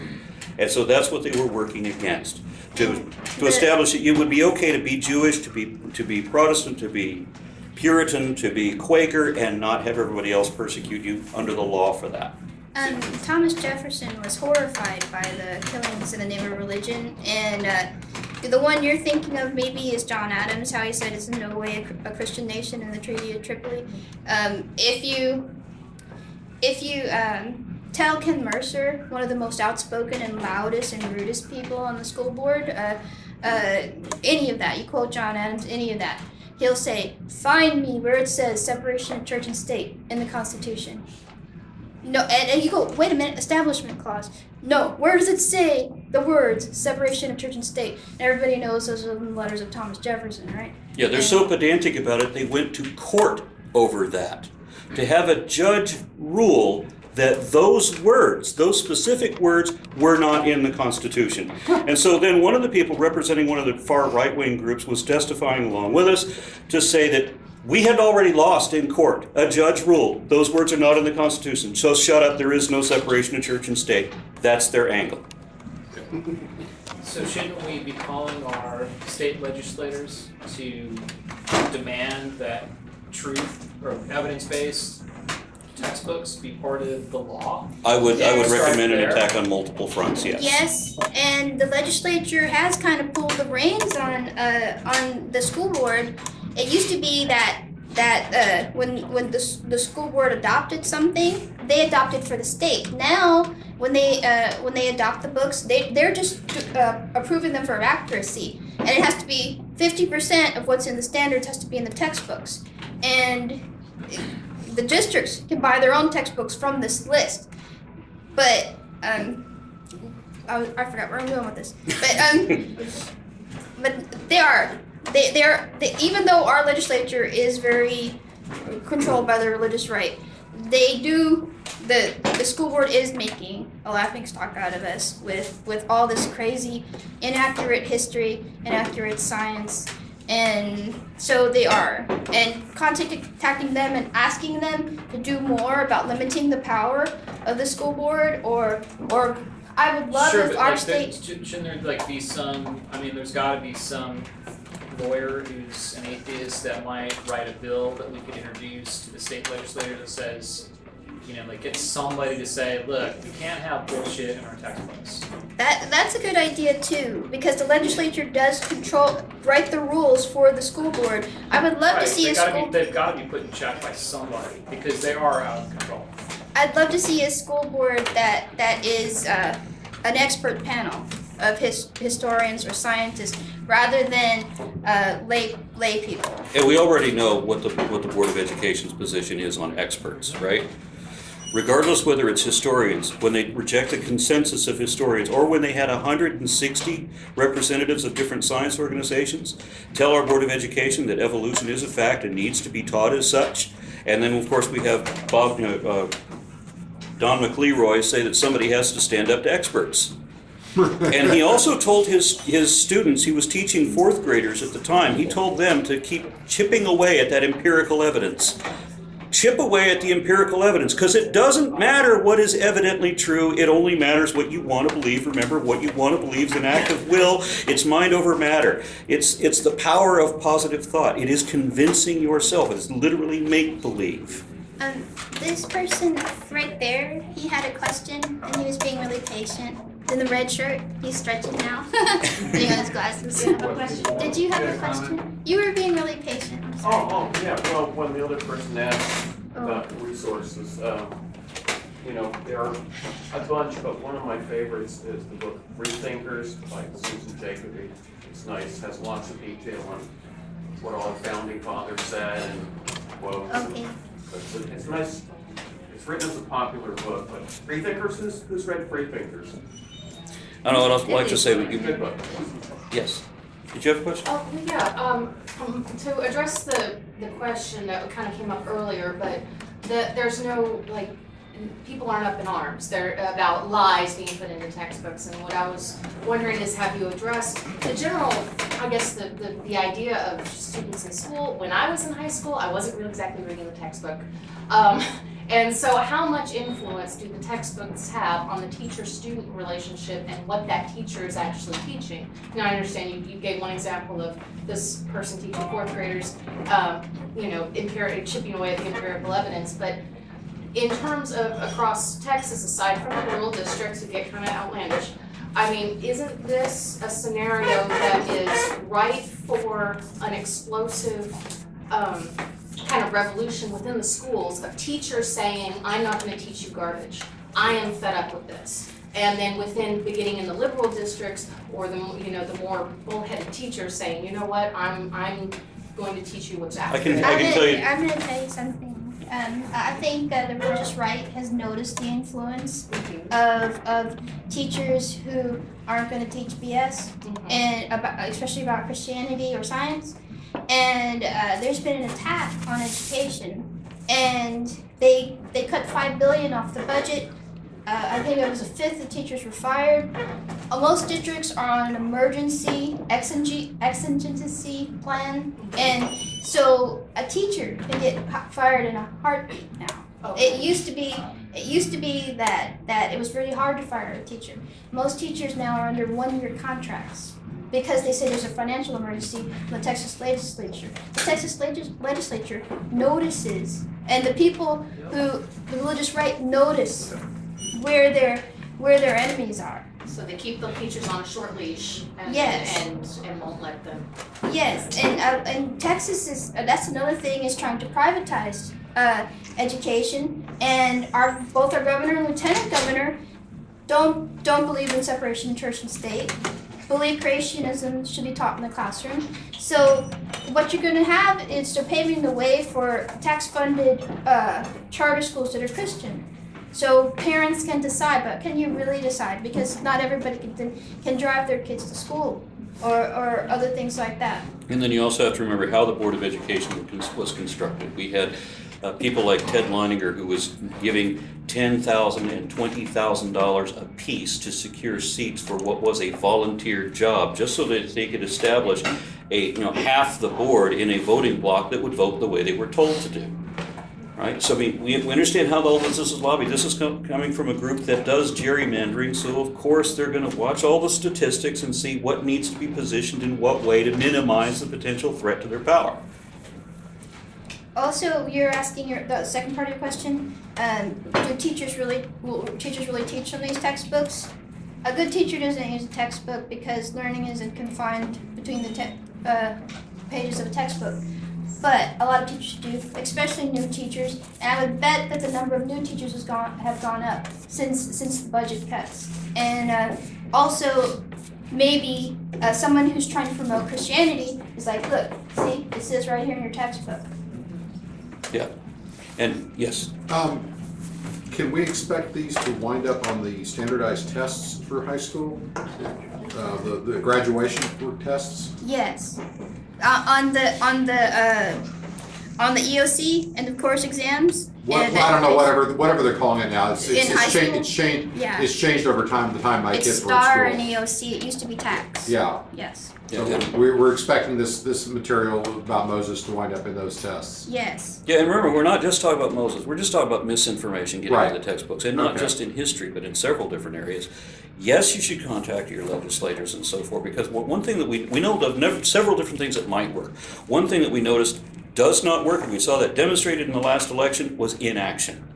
And so that's what they were working against. To establish that it would be okay to be Jewish, to be Protestant, to be Puritan, to be Quaker, and not have everybody else persecute you under the law for that. Thomas Jefferson was horrified by the killings in the name of religion, and the one you're thinking of maybe is John Adams, how he said it's in no way a Christian nation in the Treaty of Tripoli. If you tell Ken Mercer, one of the most outspoken and loudest and rudest people on the school board, any of that, you quote John Adams, any of that, he'll say, find me where it says separation of church and state in the Constitution. No, and you go, wait a minute, Establishment Clause. No, where does it say the words separation of church and state? And everybody knows those are the letters of Thomas Jefferson, right? Yeah, they're so pedantic about it, they went to court over that. To have a judge rule that those words, those specific words, were not in the Constitution. And so then one of the people representing one of the far right-wing groups was testifying along with us to say that we had already lost in court. A judge ruled those words are not in the Constitution, so shut up, there is no separation of church and state. That's their angle. So shouldn't we be calling our state legislators to demand that truth or evidence-based textbooks be part of the law? I would recommend an there. attack on multiple fronts, yes. Yes, and the legislature has kind of pulled the reins on the school board. It used to be that when the school board adopted something, they adopted for the state. Now, when they adopt the books, they're just approving them for accuracy, and it has to be 50% of what's in the standards has to be in the textbooks, and the districts can buy their own textbooks from this list. But I forgot where I'm going with this. But they're even though our legislature is very controlled by the religious right, the school board is making a laughingstock out of us with all this crazy inaccurate history, inaccurate science, and so they are. And contacting them and asking them to do more about limiting the power of the school board, or I would love if our state. Shouldn't there be some? I mean, there's got to be some lawyer who's an atheist that might write a bill that we could introduce to the state legislature that says, get somebody to say, look, we can't have bullshit in our textbooks. That's a good idea too, because the legislature does write the rules for the school board. I would love to see they've got to be put in check by somebody, because they are out of control. I'd love to see a school board that is an expert panel of historians or scientists rather than lay people. And we already know what the Board of Education's position is on experts, right? regardless whether it's historians, when they reject the consensus of historians, or when they had 160 representatives of different science organizations tell our Board of Education that evolution is a fact and needs to be taught as such. And then, of course, we have Don McLeroy say that somebody has to stand up to experts. And he also told his students, he was teaching fourth graders at the time, he told them to keep chipping away at that empirical evidence. Chip away at the empirical evidence, because it doesn't matter what is evidently true, it only matters what you want to believe. Remember, what you want to believe is an act of will, it's mind over matter. It's the power of positive thought. It is convincing yourself, it's literally make-believe. This person right there, he had a question and he was being really patient. In the red shirt, he's stretching now. Putting on his glasses. Did you have a question? You were being really patient. Yeah. Well, when the other person asked about the resources, you know, there are a bunch, but one of my favorites is the book Freethinkers by Susan Jacoby. It's nice, has lots of detail on what all the founding fathers said and quotes. Okay. It's nice. It's written as a popular book, but Freethinkers, who's read Freethinkers? I don't know what I'd like to say. Yes. Did you have a question? Oh, yeah. To address the question that kind of came up earlier, but there's no, like, people aren't up in arms. They're about lies being put into textbooks. And what I was wondering is, have you addressed the general, I guess, the idea of students in school? When I was in high school, I wasn't really exactly reading the textbook. And so how much influence do the textbooks have on the teacher-student relationship and what that teacher is actually teaching? Now, I understand you gave one example of this person teaching fourth graders, you know, chipping away at the empirical evidence, but in terms of across Texas, aside from the rural districts who get kind of outlandish, I mean, isn't this a scenario that is ripe for an explosive kind of revolution within the schools of teachers saying, I'm not going to teach you garbage. I am fed up with this. And then beginning in the liberal districts, or the more bullheaded teachers saying, you know what, I'm going to teach you what's accurate. I'm going to tell you something. I think the religious right has noticed the influence of teachers who aren't going to teach BS, and especially about Christianity or science. And there's been an attack on education, and they cut $5 billion off the budget. I think it was a fifth of teachers were fired. Most districts are on an emergency exigency plan, and so a teacher can get fired in a heartbeat now. It used to be that it was really hard to fire a teacher. Most teachers now are under one-year contracts, because they say there's a financial emergency from the Texas legislature. The Texas legislature notices, and the people the religious right notice where their enemies are. So they keep the teachers on a short leash and, yes. and won't let them. Yes, and Texas is, that's another thing, is trying to privatize education, and both our governor and lieutenant governor don't believe in separation of church and state. Believe creationism should be taught in the classroom. So what you're going to have is they're paving the way for tax-funded charter schools that are Christian. So parents can decide, but can you really decide? Because not everybody can drive their kids to school or other things like that. And then you also have to remember how the Board of Education was constructed. We had people like Ted Leininger, who was giving $10,000 and $20,000 a piece to secure seats for what was a volunteer job, just so that they could establish half the board in a voting block that would vote the way they were told to do. Right? So we understand how all this is lobbied. This is coming from a group that does gerrymandering, so of course they're going to watch all the statistics and see what needs to be positioned in what way to minimize the potential threat to their power. Also, you're asking the second part of your question, will teachers really teach from these textbooks? A good teacher doesn't use a textbook because learning isn't confined between the pages of a textbook. But a lot of teachers do, especially new teachers, and I would bet that the number of new teachers have gone up since the budget cuts. And also, maybe someone who's trying to promote Christianity is like, look, see, it says right here in your textbook. Yeah, and yes. Can we expect these to wind up on the standardized tests for high school? The graduation tests? Yes. On the EOC and of course exams. I don't know, whatever they're calling it now. It's changed over time. The time my kids were in school. It's STAR and EOC. It used to be TAX. Yeah. Yes. So we're expecting this material about Moses to wind up in those tests. Yes. Yeah, and remember, we're not just talking about Moses. We're just talking about misinformation getting into the textbooks, and not just in history, but in several different areas. Yes, you should contact your legislators and so forth, because one thing that we know of several different things that might work. One thing that we noticed does not work, and we saw that demonstrated in the last election, was inaction.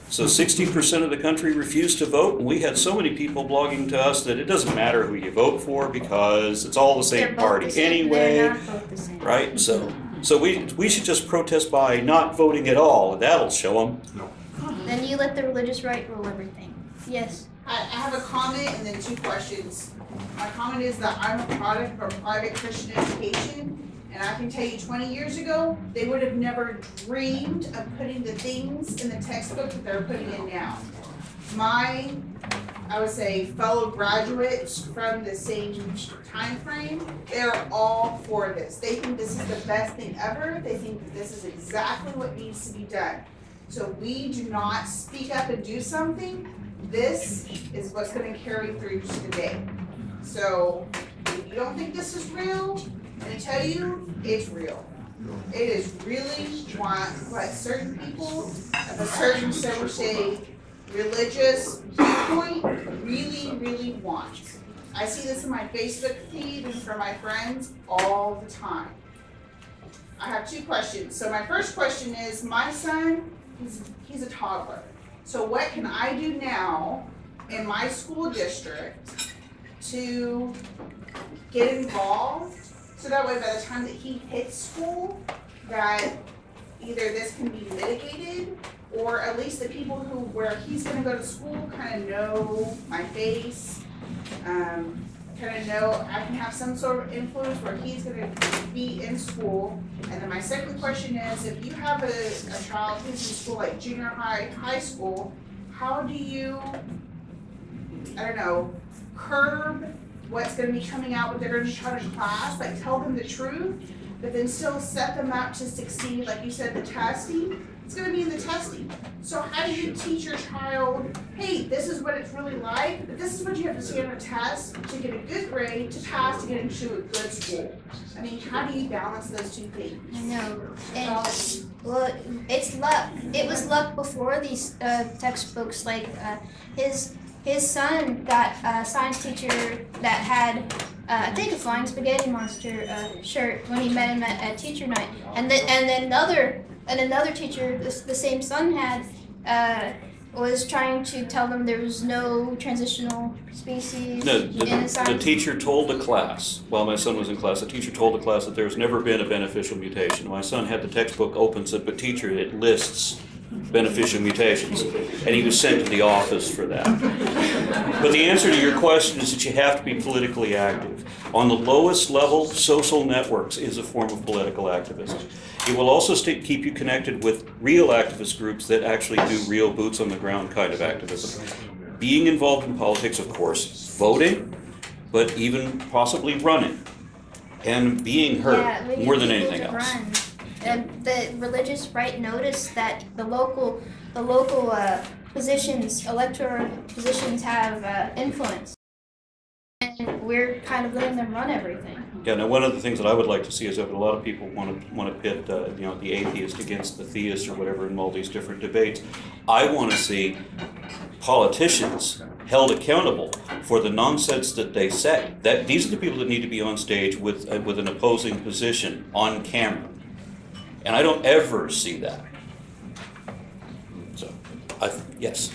So 60% of the country refused to vote, and we had so many people blogging to us that it doesn't matter who you vote for because it's all the same party anyway, They're not both the same. right? So we should just protest by not voting at all, and that'll show them. Then you let the religious right rule everything. Yes. I have a comment and then two questions. My comment is that I'm a product of a private Christian education, and I can tell you 20 years ago, they would have never dreamed of putting the things in the textbook that they're putting in now. My, I would say, fellow graduates from the same time frame, they're all for this. They think this is the best thing ever. They think that this is exactly what needs to be done. So we do not speak up and do something. This is what's going to carry through to the day. So if you don't think this is real, I'm going to tell you, it's real. It is really what certain people of a certain, so we say, religious viewpoint really, really want. I see this in my Facebook feed and from my friends all the time. I have two questions. So my first question is, my son, he's a toddler. So what can I do now in my school district to get involved so that way by the time that he hits school, that either this can be mitigated or at least the people where he's going to go to school kind of know my face, kind of know I can have some sort of influence where he's going to be in school. And then my second question is, if you have a child who's in school like junior high, high school, how do you, I don't know, curb what's going to be coming out, what they're going to be taught in class, like tell them the truth, but then still set them up to succeed, like you said, the testing, it's going to be in the testing. So how do you teach your child, hey, this is what it's really like, but this is what you have to see on a test to get a good grade, to pass, to get into a good school. I mean, how do you balance those two things? I know. And, well, it's luck. It was luck before these textbooks. Like his son got a science teacher that had, I think, a flying spaghetti monster shirt when he met him at teacher night, and then another teacher the same son had was trying to tell them there was no transitional species in science. The teacher told the class, while my son was in class, the teacher told the class that there's never been a beneficial mutation. My son had the textbook open, said, but teacher, it lists beneficial mutations, and he was sent to the office for that. But the answer to your question is that you have to be politically active. On the lowest level, social networks is a form of political activism. It will also keep you connected with real activist groups that actually do real boots on the ground kind of activism. Being involved in politics, of course, voting, but even possibly running and being heard more than anything else. And the religious right noticed that the local positions, electoral positions, have influence, and we're kind of letting them run everything. Yeah. Now, one of the things that I would like to see is that a lot of people want to pit, the atheist against the theist or whatever in all these different debates. I want to see politicians held accountable for the nonsense that they say. That these are the people that need to be on stage with an opposing position on camera. And I don't ever see that. So, yes.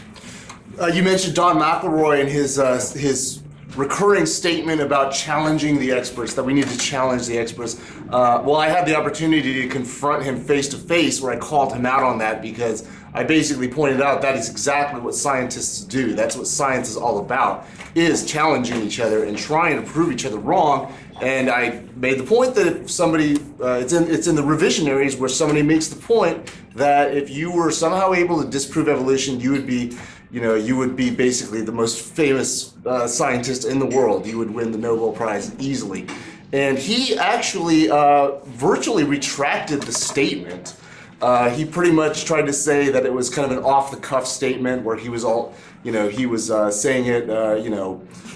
You mentioned Don McElroy and his recurring statement about challenging the experts, that we need to challenge the experts. well, I had the opportunity to confront him face to face, where I called him out on that, because I basically pointed out that is exactly what scientists do. That's what science is all about, is challenging each other and trying to prove each other wrong. And I made the point that if somebody, it's in the revisionaries, where somebody makes the point that if you were somehow able to disprove evolution, you would be, you would be basically the most famous scientist in the world. You would win the Nobel Prize easily. And he actually virtually retracted the statement. He pretty much tried to say that it was kind of an off-the-cuff statement, where he was all, he was saying it,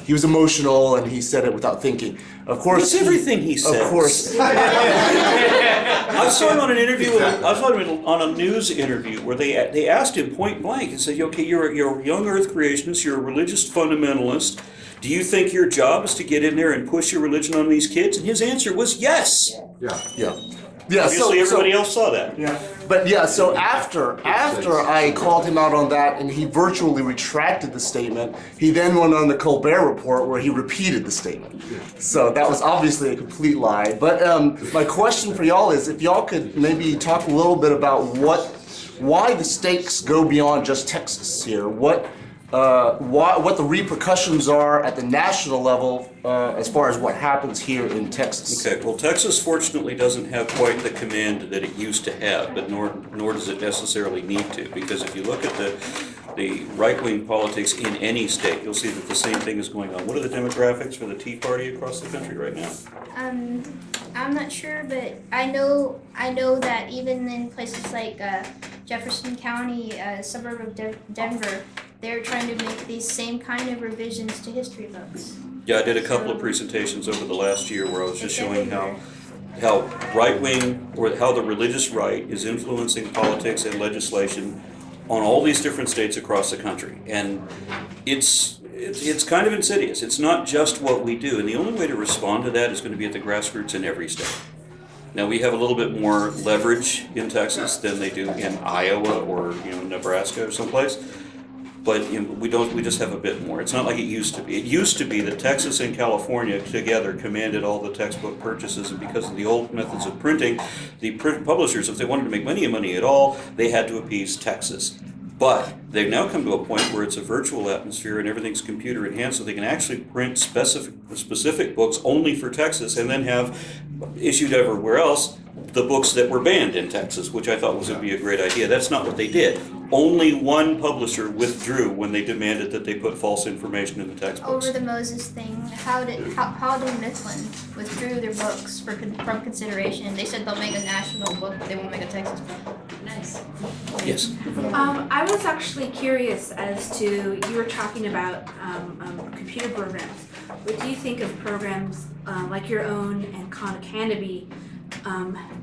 he was emotional and he said it without thinking. Of course, it's everything he says. Of course. I saw him on an interview. I saw him on a news interview where they asked him point blank and said, "Okay, you're a young Earth creationist. You're a religious fundamentalist. Do you think your job is to get in there and push your religion on these kids?" And his answer was yes. Yeah. Obviously, everybody else saw that. Yeah. But yeah, so after I called him out on that and he virtually retracted the statement, he then went on the Colbert Report where he repeated the statement. So that was obviously a complete lie. But my question for y'all is, if y'all could maybe talk a little bit about why the stakes go beyond just Texas here. What the repercussions are at the national level as far as what happens here in Texas. Okay, well, Texas fortunately doesn't have quite the command that it used to have, but nor does it necessarily need to, because if you look at the right-wing politics in any state, you'll see that the same thing is going on. What are the demographics for the Tea Party across the country right now? I'm not sure, but I know that even in places like Jefferson County, a suburb of Denver, they're trying to make these same kind of revisions to history books. Yeah, I did a couple of presentations over the last year where I was just showing how right-wing, or how the religious right is influencing politics and legislation on all these different states across the country. And it's kind of insidious. It's not just what we do, and the only way to respond to that is going to be at the grassroots in every state. Now, we have a little bit more leverage in Texas than they do in Iowa or Nebraska or someplace. But we just have a bit more. It's not like it used to be. It used to be that Texas and California together commanded all the textbook purchases, and because of the old methods of printing, the publishers, if they wanted to make money at all, they had to appease Texas. But they've now come to a point where it's a virtual atmosphere and everything's computer enhanced, so they can actually print specific books only for Texas and then have issued everywhere else the books that were banned in Texas, which I thought would be a great idea. That's not what they did. Only one publisher withdrew when they demanded that they put false information in the textbooks. Over the Moses thing, how did Mifflin withdrew their books from consideration? They said they'll make a national book, but they won't make a Texas book. Nice. Yes. I was actually curious as to, you were talking about computer programs. What do you think of programs like your own and Khan Academy?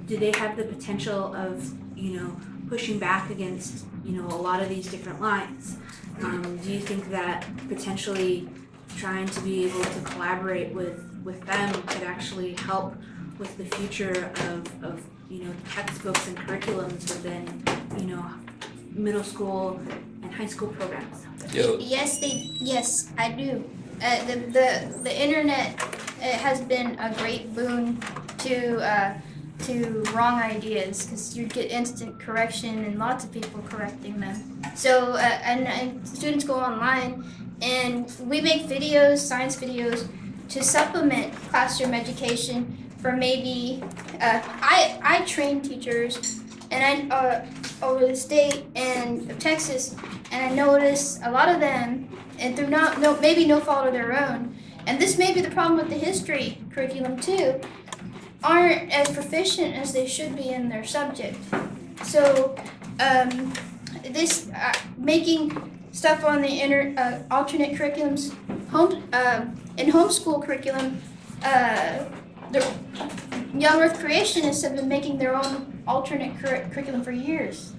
Do they have the potential of, pushing back against, a lot of these different lines? Do you think that potentially trying to be able to collaborate with them could actually help with the future of textbooks and curriculums within, middle school and high school programs? Yes, I do. The internet has been a great boon to wrong ideas, because you get instant correction and lots of people correcting them. So and students go online and we make videos, science videos, to supplement classroom education for maybe I train teachers and I over the state and of Texas, and I notice a lot of them, and through maybe no fault of their own, and this may be the problem with the history curriculum too, aren't as proficient as they should be in their subject. So this making stuff on the alternate curriculums, in homeschool curriculum, the young Earth creationists have been making their own alternate curriculum for years.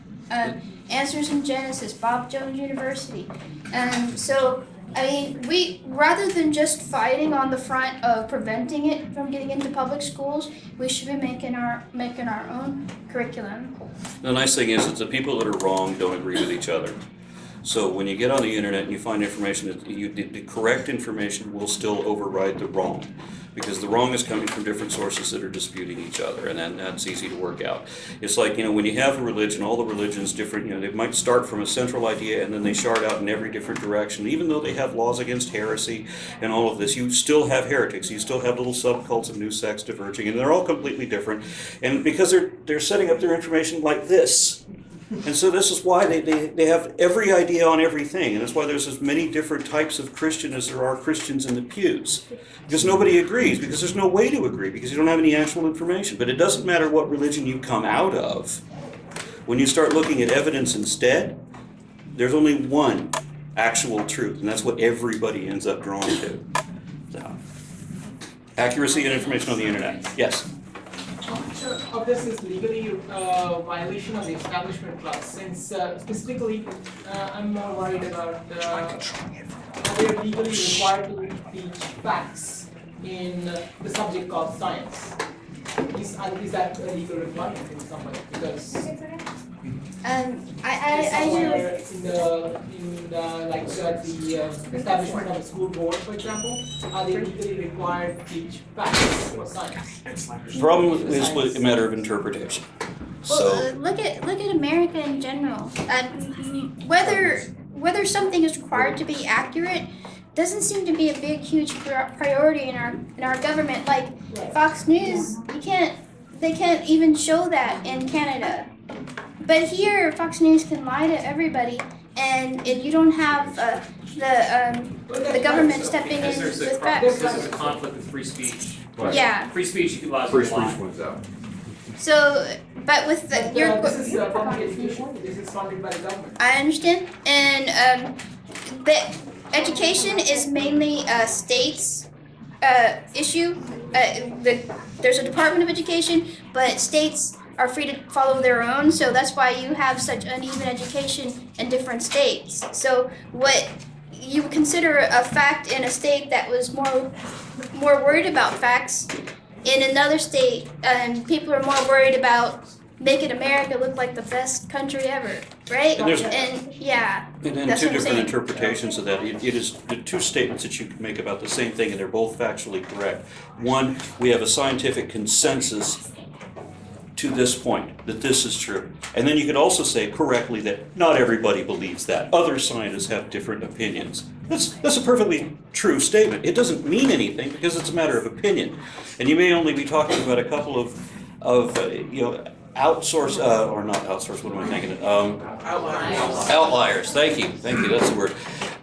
Answers in Genesis, Bob Jones University. So I mean, we, rather than just fighting on the front of preventing it from getting into public schools, we should be making our own curriculum. The nice thing is that the people that are wrong don't agree with each other. So when you get on the internet and you find information, the correct information will still override the wrong. because the wrong is coming from different sources that are disputing each other, and then that's easy to work out. It's like, when you have a religion, all the religions different, they might start from a central idea and then they shard out in every different direction. Even though they have laws against heresy and all of this, you still have heretics, you still have little subcults of new sects diverging, and they're all completely different. And because they're setting up their information like this. And so this is why they have every idea on everything, and that's why there's as many different types of Christian as there are Christians in the pews. Because nobody agrees, because there's no way to agree, because you don't have any actual information. But it doesn't matter what religion you come out of. When you start looking at evidence instead, there's only one actual truth, and that's what everybody ends up drawn to. So, accuracy and information on the internet. Yes? Of this is legally violation of the establishment clause, since specifically I'm more worried about we're legally required to teach facts in the subject called science. Is that a legal requirement in some way? Because like at the establishment of a school board, for example, are they legally required to teach facts or science? The problem is a matter of interpretation. Well, look at America in general. Whether something is required to be accurate doesn't seem to be a big, huge priority in our government. Like Fox News, they can't even show that in Canada. But here, Fox News can lie to everybody, and you don't have the government stepping in with facts. This is a conflict with free speech. Right. Yeah. Free speech allows Free you to lie. speech wins out. So, but with the this is public education. This is funded by the government. I understand, and the education is mainly a state's issue. There's a Department of Education, but states are free to follow their own, so that's why you have such uneven education in different states. So what you would consider a fact in a state that was more worried about facts, in another state, people are more worried about making America look like the best country ever, right? And yeah, And then that's two what I'm different saying. interpretations of that. It is the two statements that you can make about the same thing, and they're both factually correct. One, we have a scientific consensus to this point, that this is true. And then you could also say correctly that not everybody believes that. Other scientists have different opinions. That's a perfectly true statement. It doesn't mean anything because it's a matter of opinion. And you may only be talking about a couple of outsource, or not outsource, what am I thinking? Outliers. Thank you, that's the word.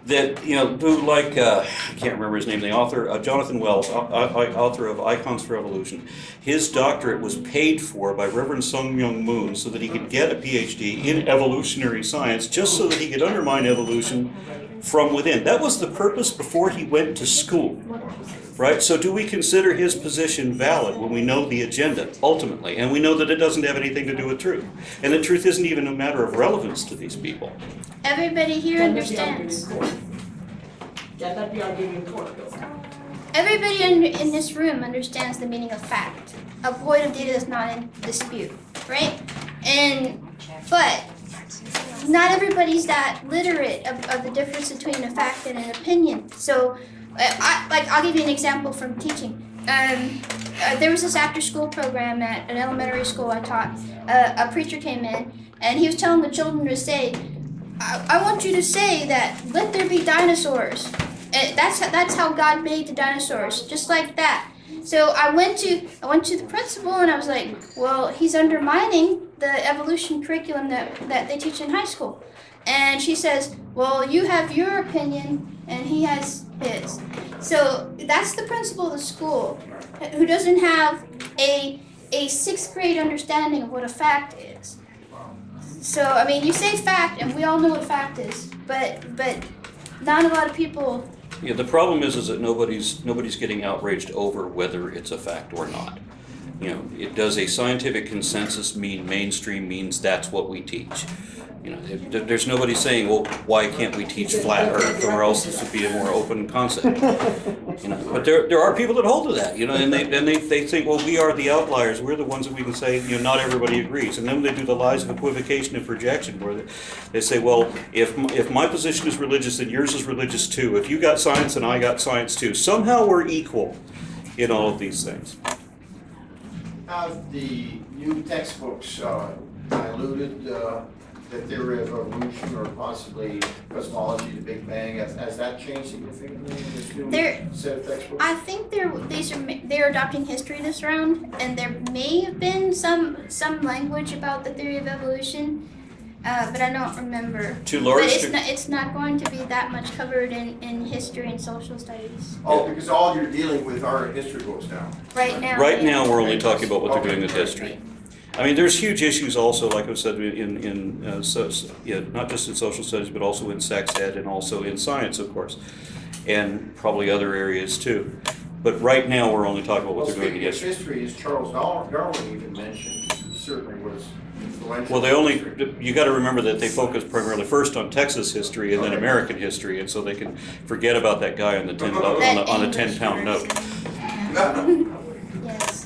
That, who like, I can't remember his name, the author, Jonathan Wells, author of Icons for Evolution. His doctorate was paid for by Reverend Sung Myung Moon so that he could get a PhD in evolutionary science, just so that he could undermine evolution from within. That was the purpose before he went to school, right? So do we consider his position valid when we know the agenda, ultimately, and we know that it doesn't have anything to do with truth, and that truth isn't even a matter of relevance to these people? Everybody here understands. Can that be argued in court? Everybody in this room understands the meaning of fact. A void of data is not in dispute, right? But not everybody's that literate of the difference between a fact and an opinion. So, I'll give you an example from teaching. There was this after-school program at an elementary school I taught. A preacher came in, and he was telling the children to say, I want you to say that, let there be dinosaurs. That's how God made the dinosaurs, just like that. So I went to the principal and I was like, well, he's undermining the evolution curriculum that they teach in high school. And she says, well, you have your opinion and he has his. So that's the principal of the school, who doesn't have a 6th grade understanding of what a fact is. So, I mean, you say fact, and we all know what fact is, but not a lot of people. Yeah, the problem is that nobody's getting outraged over whether it's a fact or not. Does a scientific consensus mean mainstream means that's what we teach? There's nobody saying, well, why can't we teach flat Earth, or else this would be a more open concept. But there are people that hold to that, and they think, well, we are the outliers. We're the ones that we can say, not everybody agrees. And then they do the lies of equivocation and projection, where they say, well, if my position is religious, then yours is religious too. If you got science and I got science too, somehow we're equal. in all of these things. Have the new textbooks diluted the theory of evolution or possibly cosmology, the Big Bang? Has that changed significantly in this new set of textbooks? I think they're adopting history this round, and there may have been some language about the theory of evolution, but I don't remember. Too large. But it's not going to be that much covered in history and social studies. Oh, because all you're dealing with are history books now. Right now. Right now, we're only talking about what they're doing with history. I mean, there's huge issues also, like I said, not just in social studies, but also in sex ed and also in science, of course, and probably other areas too. But right now, we're only talking about what they're doing in history. History, as Charles Darwin even mentioned, certainly was influential. Well, you got to remember that they focus primarily first on Texas history and then American history, and so they can forget about that guy on the 10-pound note. Yes.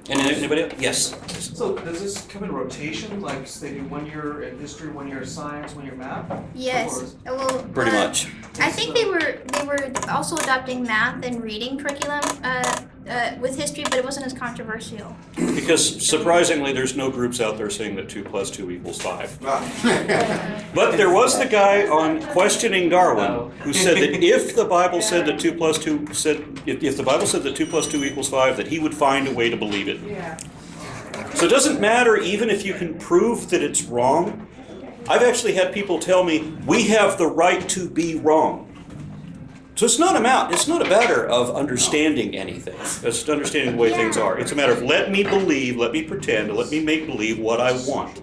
And anybody else? Yes. So does this come in rotation? Like they do 1 year in history, 1 year science, 1 year math? Yes. Well, pretty much. I think they were also adopting math and reading curriculum with history, but it wasn't as controversial. Because surprisingly, there's no groups out there saying that 2 + 2 = 5. But there was the guy on Questioning Darwin who said that if the Bible said that 2 + 2 if the Bible said that 2 + 2 = 5, that he would find a way to believe it. Yeah. So it doesn't matter even if you can prove that it's wrong. I've actually had people tell me we have the right to be wrong. So it's not a matter of understanding anything. It's understanding the way things are. It's a matter of let me believe, let me pretend, let me make believe what I want.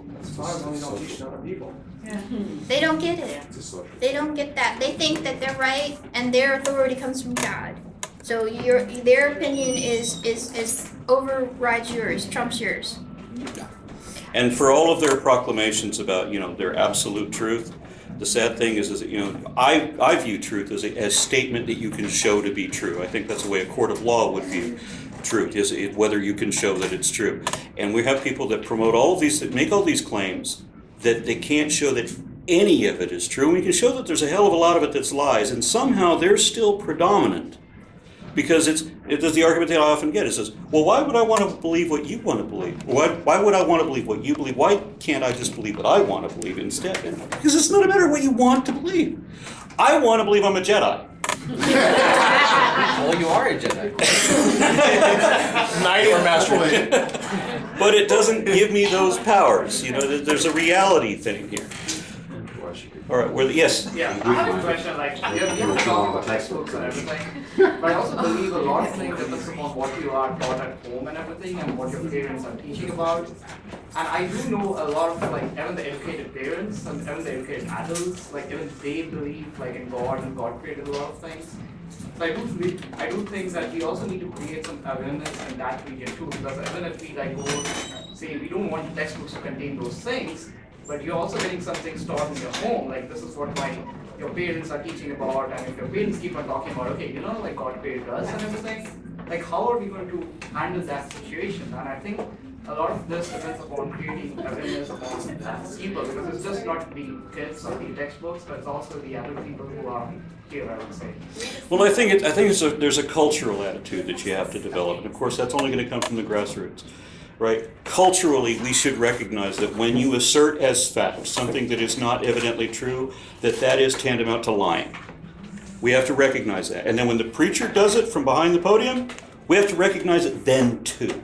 They don't get it. They don't get that. They think that they're right and their authority comes from God. So their opinion is overrides yours, trumps yours. And for all of their proclamations about their absolute truth, the sad thing is that I view truth as a statement that you can show to be true. I think that's the way a court of law would view truth, is whether you can show that it's true. And we have people that promote all of these, that make all these claims that they can't show that any of it is true. And we can show that there's a hell of a lot of it that's lies, and somehow they're still predominant. Because there's the argument that I often get. It says, well, why would I want to believe what you want to believe? Why would I want to believe what you believe? Why can't I just believe what I want to believe instead? Because it's not a matter of what you want to believe. I want to believe I'm a Jedi. Well, you are a Jedi. Knight or Master. But it doesn't give me those powers. There's a reality thing here. All right, yes? Yeah, I have a question, like, we have talked about textbooks and everything, but I also believe a lot of things depends upon what you are taught at home and everything, and what your parents are teaching about. And I do know a lot of, like, even the educated parents, and even the educated adults, like, even they believe, like, in God, and God created a lot of things. So I do think that we also need to create some awareness in that region too, because even if we, like, go, say, we don't want textbooks to contain those things, but you're also getting some things taught in your home, like this is what your parents are teaching about, and if your parents keep on talking about, okay, like God created us and everything, like how are we going to handle that situation? And I think a lot of this depends upon creating awareness among people, because it's just not the kids or the textbooks, but it's also the other people who are here, I would say. Well, I think there's a cultural attitude that you have to develop, and of course that's only going to come from the grassroots. Right? Culturally, we should recognize that when you assert as fact something that is not evidently true, that is tantamount to lying. We have to recognize that. And then when the preacher does it from behind the podium, we have to recognize it then too.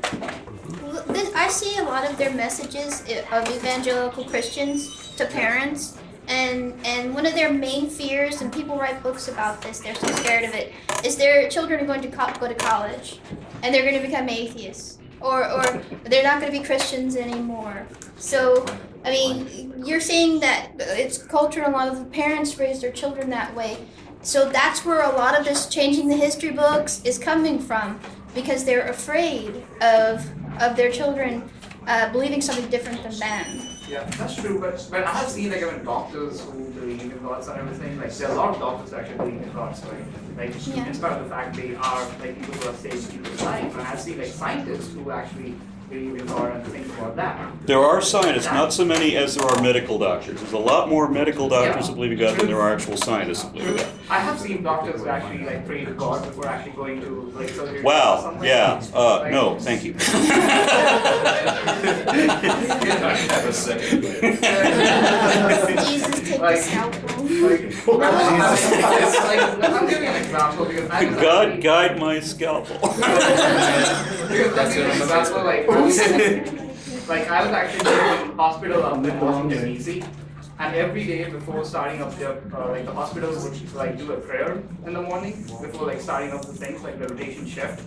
I see a lot of their messages of evangelical Christians to parents, and one of their main fears, and people write books about this, they're so scared of it, is their children are going to go to college, and they're going to become atheists. Or they're not going to be Christians anymore. So, I mean, you're saying that it's cultural, a lot of the parents raise their children that way. So that's where a lot of this changing the history books is coming from, because they're afraid of their children believing something different than them. Yeah, that's true, but I have seen like even doctors who believe in gods and everything, like there are a lot of doctors who actually believe in gods, right? Like in spite of the fact they are like people who are saving people's lives. And I've seen like scientists who actually believe in God and think about that. There are scientists, not so many as there are medical doctors. There's a lot more medical doctors that believe in God than there are actual scientists that believe in God. I have seen doctors who actually like pray to God before actually going to like surgery. Wow, or something. yeah, Like, no, thank you. Jesus take the scalpel. I'm giving an example because I was God guide my scalpel. that's what like I was actually in hospital up in Washington DC, and every day before starting up the like the hospitals would like do a prayer in the morning before like starting up the things like the rotation shift.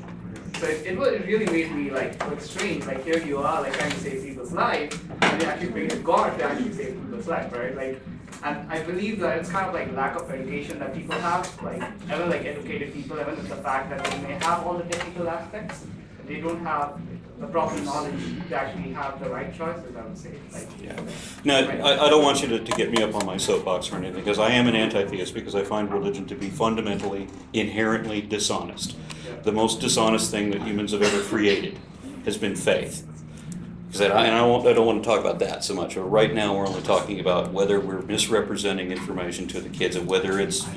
So it really made me like strange. Like here you are like trying to save people's lives, and you actually pray to God to actually save people's life, right? Like, and I believe that it's kind of like lack of education that people have, like even like educated people, even with the fact that they may have all the technical aspects, they don't have the proper knowledge to actually have the right choices, I would say. Like, yeah. Now, I don't want you to get me up on my soapbox or anything, because I am an anti-theist, because I find religion to be fundamentally, inherently dishonest. The most dishonest thing that humans have ever created has been faith. I don't want to talk about that so much. Right now, we're only talking about whether we're misrepresenting information to the kids, and whether it's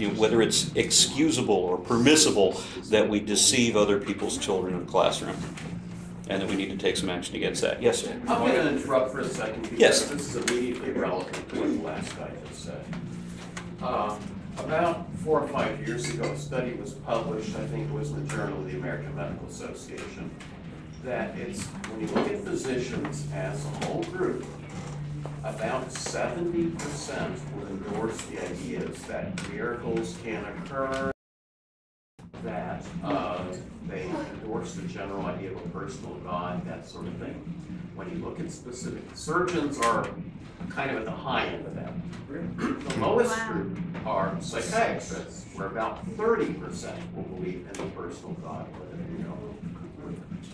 excusable or permissible that we deceive other people's children in the classroom, and that we need to take some action against that. Yes, sir. I'm going to interrupt for a second because yes. This is immediately relevant to what the last guy just said. About 4 or 5 years ago, a study was published, I think it was in the Journal of the American Medical Association, that it's, when you look at physicians as a whole group, about 70% would endorse the ideas that miracles can occur, that they endorse the general idea of a personal God, that sort of thing. When you look at specific, surgeons are kind of at the high end of that. The lowest group are psychiatrists, where about 30% will believe in the personal God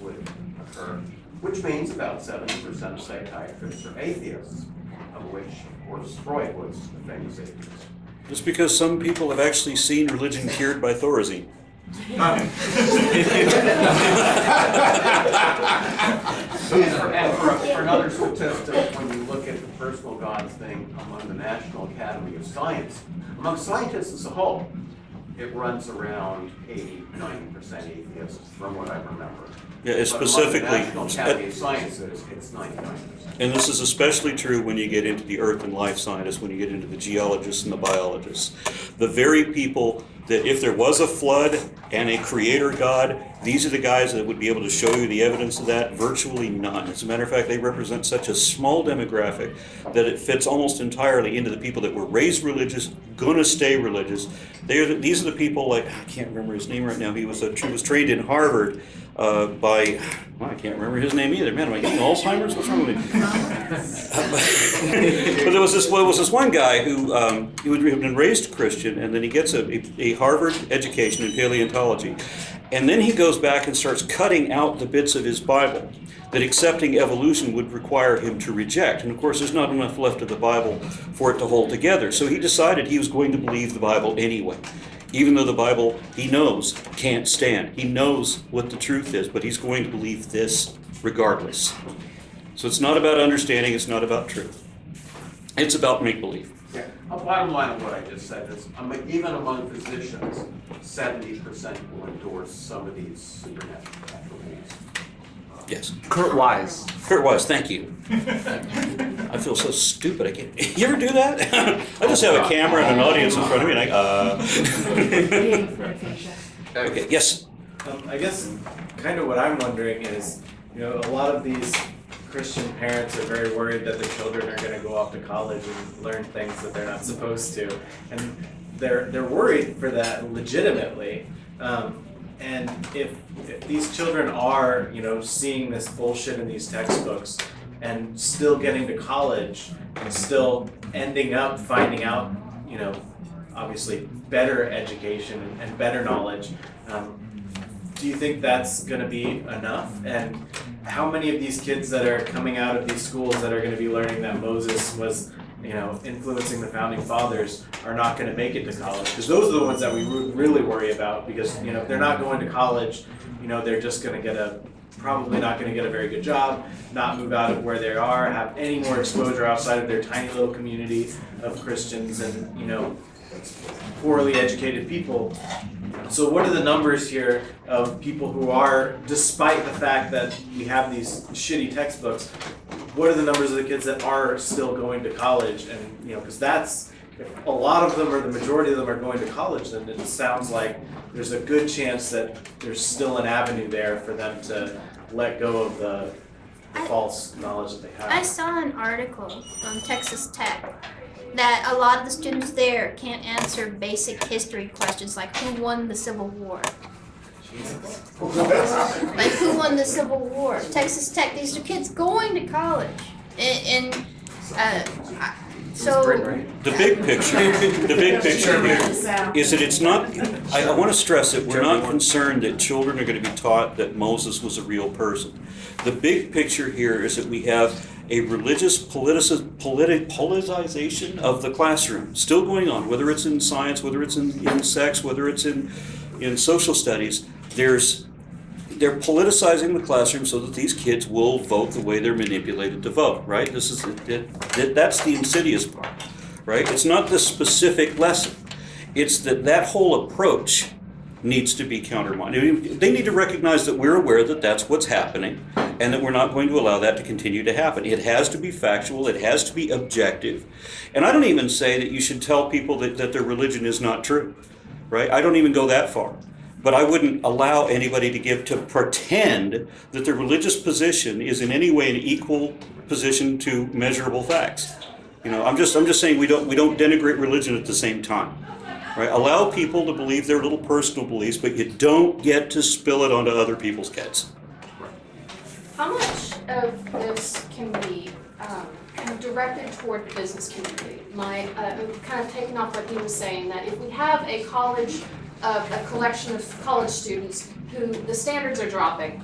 would occur, which means about 70% of psychiatrists are atheists, of which, of course, Freud was the famous atheist. Just because some people have actually seen religion cured by Thorazine. And for another statistic, when you look at the personal gods thing among the National Academy of Science, among scientists as a whole, it runs around 80–90% atheists, from what I remember. Yeah, it's but specifically. among the National Academy of Sciences, it's 99%. And this is especially true when you get into the earth and life scientists, when you get into the geologists and the biologists. The very people that if there was a flood and a creator God, these are the guys that would be able to show you the evidence of that. Virtually none. As a matter of fact, they represent such a small demographic that it fits almost entirely into the people that were raised religious, gonna stay religious. These are the people like, I can't remember his name right now, he was trained in Harvard by, well, I can't remember his name either. Man, am I getting Alzheimer's? What's wrong with me? But there was this one guy who he had been raised Christian, and then he gets a Harvard education in paleontology. And then he goes back and starts cutting out the bits of his Bible that accepting evolution would require him to reject. And of course, there's not enough left of the Bible for it to hold together. So he decided he was going to believe the Bible anyway. Even though the Bible, he knows, can't stand. He knows what the truth is, but he's going to believe this regardless. So it's not about understanding, it's not about truth. It's about make-believe. Yeah. A bottom line of what I just said is, even among physicians, 70% will endorse some of these supernatural beliefs. Yes. Kurt Wise. Kurt Wise, thank you. I feel so stupid. I can't. You ever do that? I just have a camera and an audience in front of me, and Okay. Yes. I guess kind of what I'm wondering is, a lot of these Christian parents are very worried that their children are going to go off to college and learn things that they're not supposed to, and they're worried for that legitimately. And if these children are, seeing this bullshit in these textbooks and still getting to college and still ending up finding out, obviously better education and better knowledge, do you think that's going to be enough? And how many of these kids that are coming out of these schools that are going to be learning that Moses was, influencing the founding fathers are not going to make it to college? Because those are the ones that we really worry about, because, if they're not going to college, they're just going to get a probably not going to get a very good job, not move out of where they are, have any more exposure outside of their tiny little community of Christians and, you know, poorly educated people. So what are the numbers here of people who are, despite the fact that we have these shitty textbooks, what are the numbers of the kids that are still going to college? And, you know, because that's, if a lot of them or the majority of them are going to college, then it sounds like there's a good chance that there's still an avenue there for them to let go of the false knowledge that they have. I saw an article from Texas Tech that a lot of the students there can't answer basic history questions like who won the Civil War. Like who won the Civil War? Texas Tech, these are kids going to college. So the big picture is that it's not, I want to stress that we're not concerned that children are going to be taught that Moses was a real person. The big picture here is that we have a religious politicization of the classroom still going on, whether it's in science, whether it's in sex, whether it's in social studies. They're politicizing the classroom so that these kids will vote the way they're manipulated to vote, right? This is that's the insidious part, right? It's not the specific lesson. It's that whole approach needs to be countermanded. They need to recognize that we're aware that that's what's happening and that we're not going to allow that to continue to happen. It has to be factual. It has to be objective. And I don't even say that you should tell people that their religion is not true, right? I don't even go that far. But I wouldn't allow anybody to pretend that their religious position is in any way an equal position to measurable facts. You know, I'm just saying we don't denigrate religion at the same time. Right? Allow people to believe their little personal beliefs, but you don't get to spill it onto other people's kids. How much of this can be kind of directed toward the business community? Kind of taking off what he was saying, that if we have a collection of college students who the standards are dropping,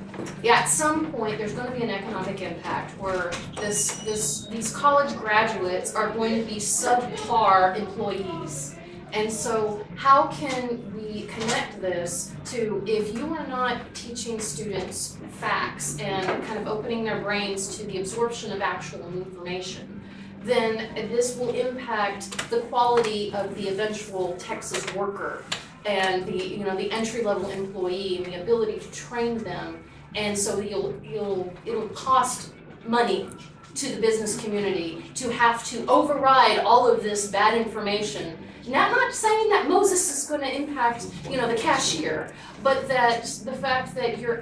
at some point there's going to be an economic impact where these college graduates are going to be subpar employees. And so how can we connect this to, if you are not teaching students facts and kind of opening their brains to the absorption of actual information, then this will impact the quality of the eventual Texas worker and the entry-level employee and the ability to train them. And so it'll cost money to the business community to have to override all of this bad information. Now, I'm not saying that Moses is going to impact, the cashier, but that the fact that you're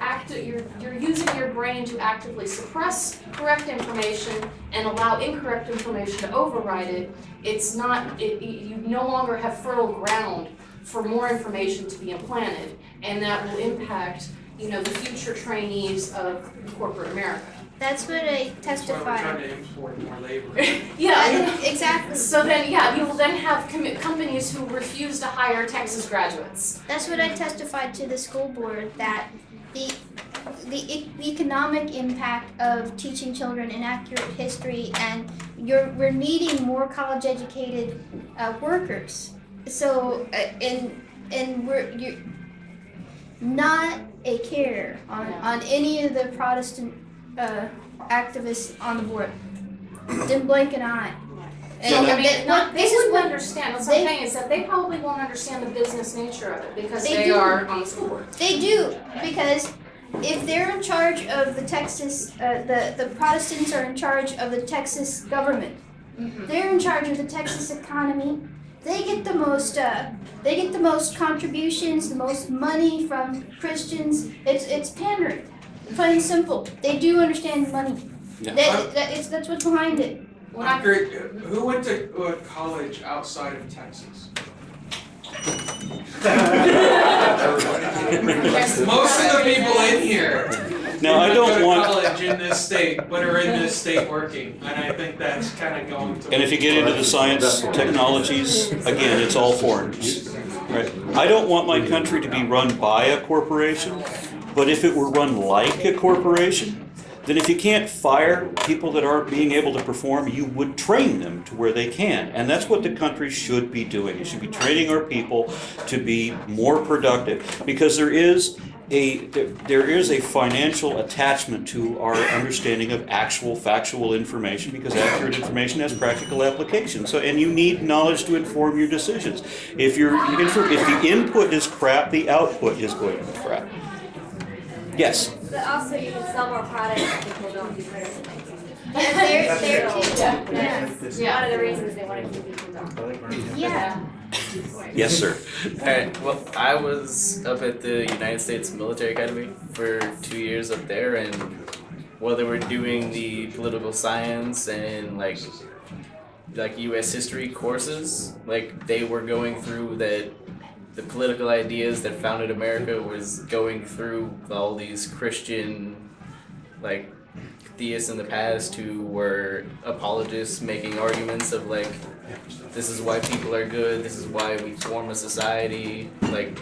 using your brain to actively suppress correct information and allow incorrect information to override it, you no longer have fertile ground for more information to be implanted, and that will impact, the future trainees of corporate America. That's what I testified. We're trying to import more labor. Yeah, exactly. So then, you will then have companies who refuse to hire Texas graduates. That's what I testified to the school board, that the economic impact of teaching children inaccurate history, and we're needing more college-educated workers. So, and you're not a care on any of the Protestant activists on the board. Didn't blink an eye. And they wouldn't understand. What I'm saying is that they probably won't understand the business nature of it because they are on the school board. They do, because if they're in charge of the Texas, the Protestants are in charge of the Texas government. They're in charge of the Texas economy. They get the most. They get the most contributions, the most money from Christians. It's pandering. Plain and simple. They do understand money. Yeah. That's what's behind it. I'm curious, who went to college outside of Texas? Most of the people in here. Now I don't want college in this state, but are in this state working, and I think that's kind of going to. And if you get into the science technologies, again, it's all foreigners, right? I don't want my country to be run by a corporation, but if it were run like a corporation, then if you can't fire people that aren't being able to perform, you would train them to where they can. And that's what the country should be doing. It should be training our people to be more productive. Because there is there is a financial attachment to our understanding of actual factual information, because accurate information has practical application. So, and you need knowledge to inform your decisions. If the input is crap, the output is going to be crap. Yes. But also, you can sell more products if people don't do criticism. Yeah, they're too. Yeah. One of the reasons they want to keep people down. Yeah. Yes, sir. Alright, well, I was up at the United States Military Academy for 2 years up there, and while they were doing the political science and like U.S. history courses, like they were going through that the political ideas that founded America was going through all these Christian, like, theists in the past who were apologists making arguments of like, this is why people are good, this is why we form a society. Like,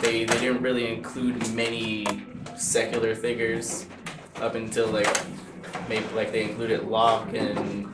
they didn't really include many secular figures up until like maybe like they included Locke and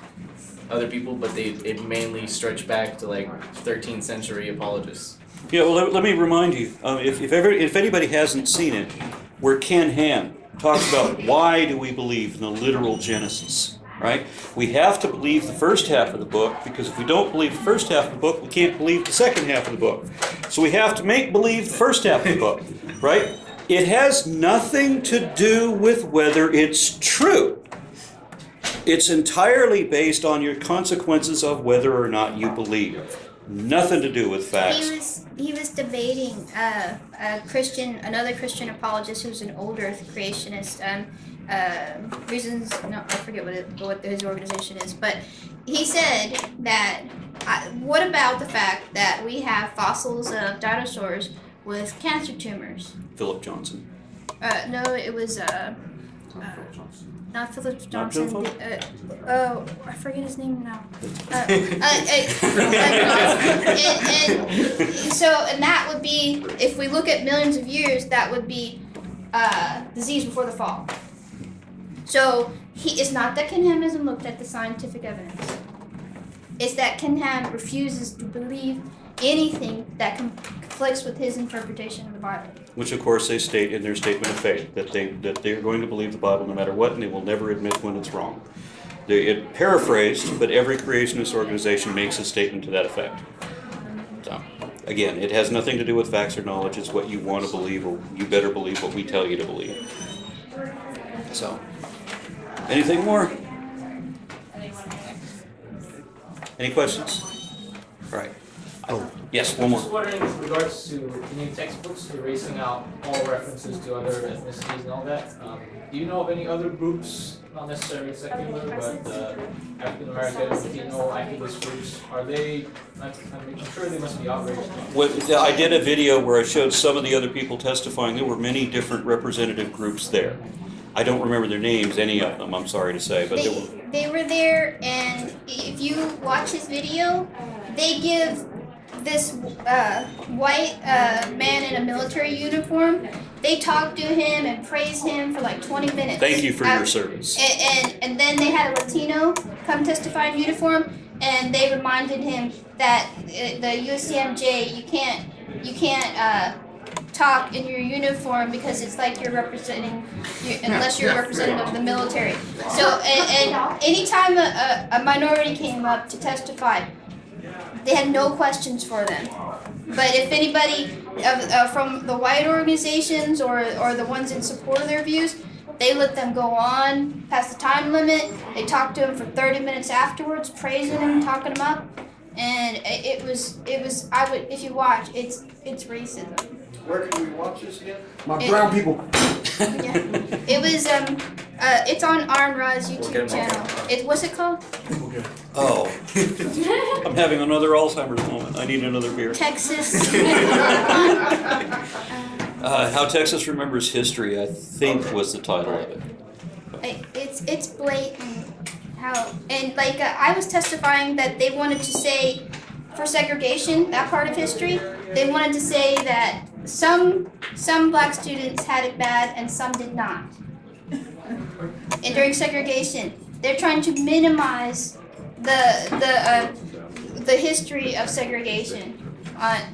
other people, but it mainly stretched back to like 13th century apologists. Yeah, well, let me remind you, if anybody hasn't seen it, where Ken Ham talks about why do we believe in the literal Genesis, right? We have to believe the first half of the book, because if we don't believe the first half of the book, we can't believe the second half of the book. So we have to make believe the first half of the book, right? It has nothing to do with whether it's true. It's entirely based on your consequences of whether or not you believe. Nothing to do with facts. He was debating another Christian apologist who's an old Earth creationist. I forget what his organization is, but he said that what about the fact that we have fossils of dinosaurs with cancer tumors? Philip Johnson. No, it was not Philip Johnson. I forget his name now. And that would be, if we look at millions of years, that would be disease before the fall. So it's not that Ken Ham hasn't looked at the scientific evidence. It's that Ken Ham refuses to believe anything that conflicts with his interpretation of the Bible. Which, of course, they state in their statement of faith, that they are going to believe the Bible no matter what, and they will never admit when it's wrong. It paraphrased, but every creationist organization makes a statement to that effect. So, again, it has nothing to do with facts or knowledge. It's what you want to believe, or you better believe what we tell you to believe. So, anything more? Any questions? All right. Oh, yes, one more. I'm just wondering, with regards to the new textbooks, erasing out all references to other ethnicities and all that, do you know of any other groups, not necessarily secular, but African American, Latino, activist groups? Are they, I'm sure they must be outraged. I did a video where I showed some of the other people testifying. There were many different representative groups there. I don't remember their names, any of them, I'm sorry to say, but they were there, and if you watch his video, they give this white man in a military uniform, they talk to him and praise him for like 20 minutes. Thank you for your service. And then they had a Latino come testify in uniform, and they reminded him that the USCMJ, you can't talk in your uniform because it's like you're representing, unless you're representative of the military. So, and anytime a minority came up to testify, they had no questions for them. But if anybody from the white organizations or the ones in support of their views, they let them go on past the time limit. They talked to him for 30 minutes afterwards, praising him, talking him up, and it was if you watch, it's racism. Where can we watch this again? Brown people. Yeah. It was it's on AronRa's YouTube channel. What's it called? Oh. I'm having another Alzheimer's moment. I need another beer. Texas. How Texas Remembers History, I think, was the title of it. It's blatant how, and like I was testifying that they wanted to say, for segregation, that part of history, they wanted to say that some black students had it bad and some did not. And during segregation, they're trying to minimize the history of segregation.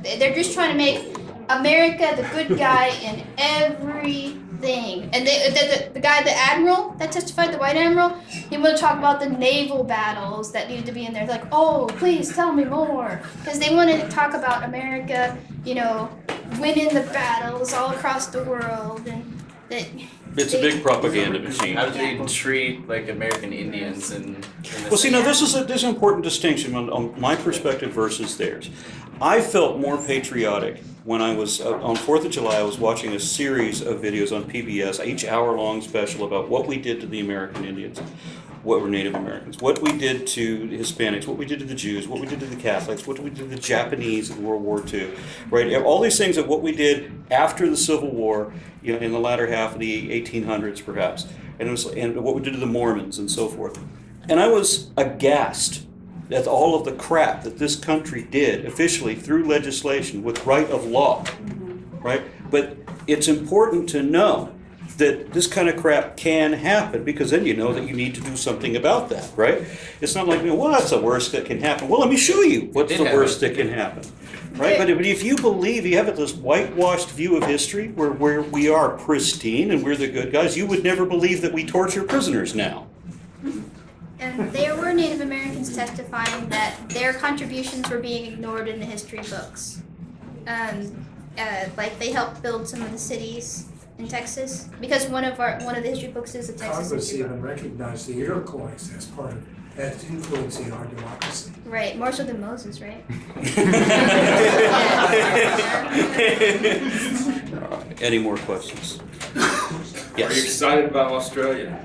They're just trying to make America, the good guy in everything. And the guy, the admiral that testified, the white admiral, he would talk about the naval battles that needed to be in there. Like, oh, please tell me more. Because they wanted to talk about America, you know, winning the battles all across the world. And that It's a big propaganda machine. How do they treat like American Indians and? Well, see, now this is an important distinction on my perspective versus theirs. I felt more patriotic when I was on 4th of July. I was watching a series of videos on PBS, each hour-long special about what we did to the American Indians, what were Native Americans, what we did to the Hispanics, what we did to the Jews, what we did to the Catholics, what we did to the Japanese in World War II, right? All these things of what we did after the Civil War, you know, in the latter half of the 1800s, perhaps, and what we did to the Mormons and so forth. And I was aghast at all of the crap that this country did officially through legislation with right of law, right? But it's important to know that this kind of crap can happen, because then you know that you need to do something about that, right? It's not like, well, that's the worst that can happen. Well, let me show you what's the worst that can happen, right? But if you believe, you have this whitewashed view of history where we are pristine and we're the good guys, you would never believe that we torture prisoners now. And there were Native Americans testifying that their contributions were being ignored in the history books. Like they helped build some of the cities in Texas, because one of the history books is a Texas Congress history book. even recognized the Iroquois as part of as influencing our democracy. Right, more so than Moses, right? Any more questions? Yes. Are you excited about Australia?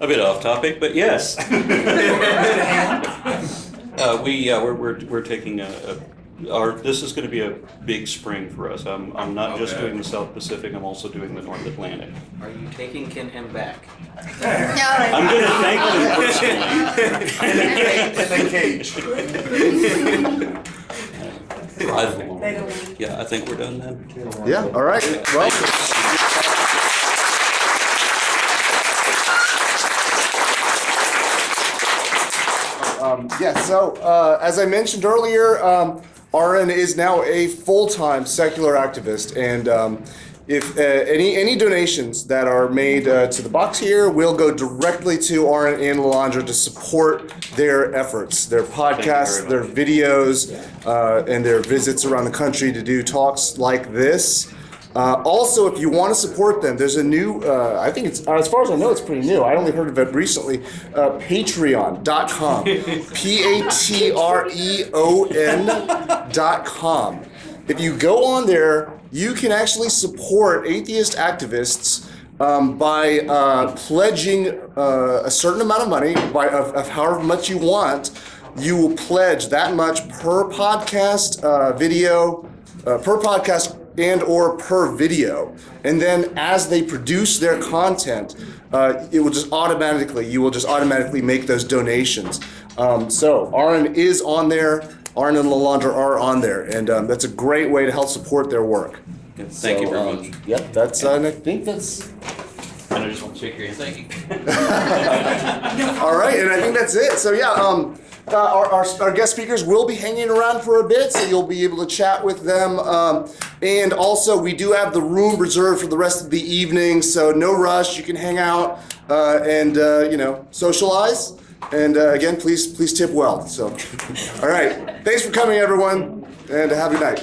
A bit off topic, but yes. We're taking this is going to be a big spring for us. I'm not just doing the South Pacific, I'm also doing the North Atlantic. Are you taking Ken Ham back? I'm going to thank them personally. Yeah, I think we're done then. Yeah, all right. Well. As I mentioned earlier, Aaron is now a full-time secular activist, and if any donations that are made to the box here will go directly to Aaron and Lilandra to support their efforts, their podcasts, their videos, and their visits around the country to do talks like this. Also, if you want to support them, there's a new, I think it's, as far as I know, it's pretty new. I only heard of it recently, patreon.com, patreon.com. If you go on there, you can actually support atheist activists by pledging a certain amount of money, of however much you want. You will pledge that much per podcast video, per podcast and or per video, and then as they produce their content, you will just automatically make those donations. So Aaron is on there, Aaron and Lilandra are on there, and that's a great way to help support their work. Thank you very much. Yep, that's and I think that's. And I just want to shake your hand. Thank you. All right, and I think that's it. So yeah. Our guest speakers will be hanging around for a bit, so you'll be able to chat with them. And also, we do have the room reserved for the rest of the evening, so no rush. You can hang out and socialize. And again, please tip well. So, all right, thanks for coming, everyone, and have a good night.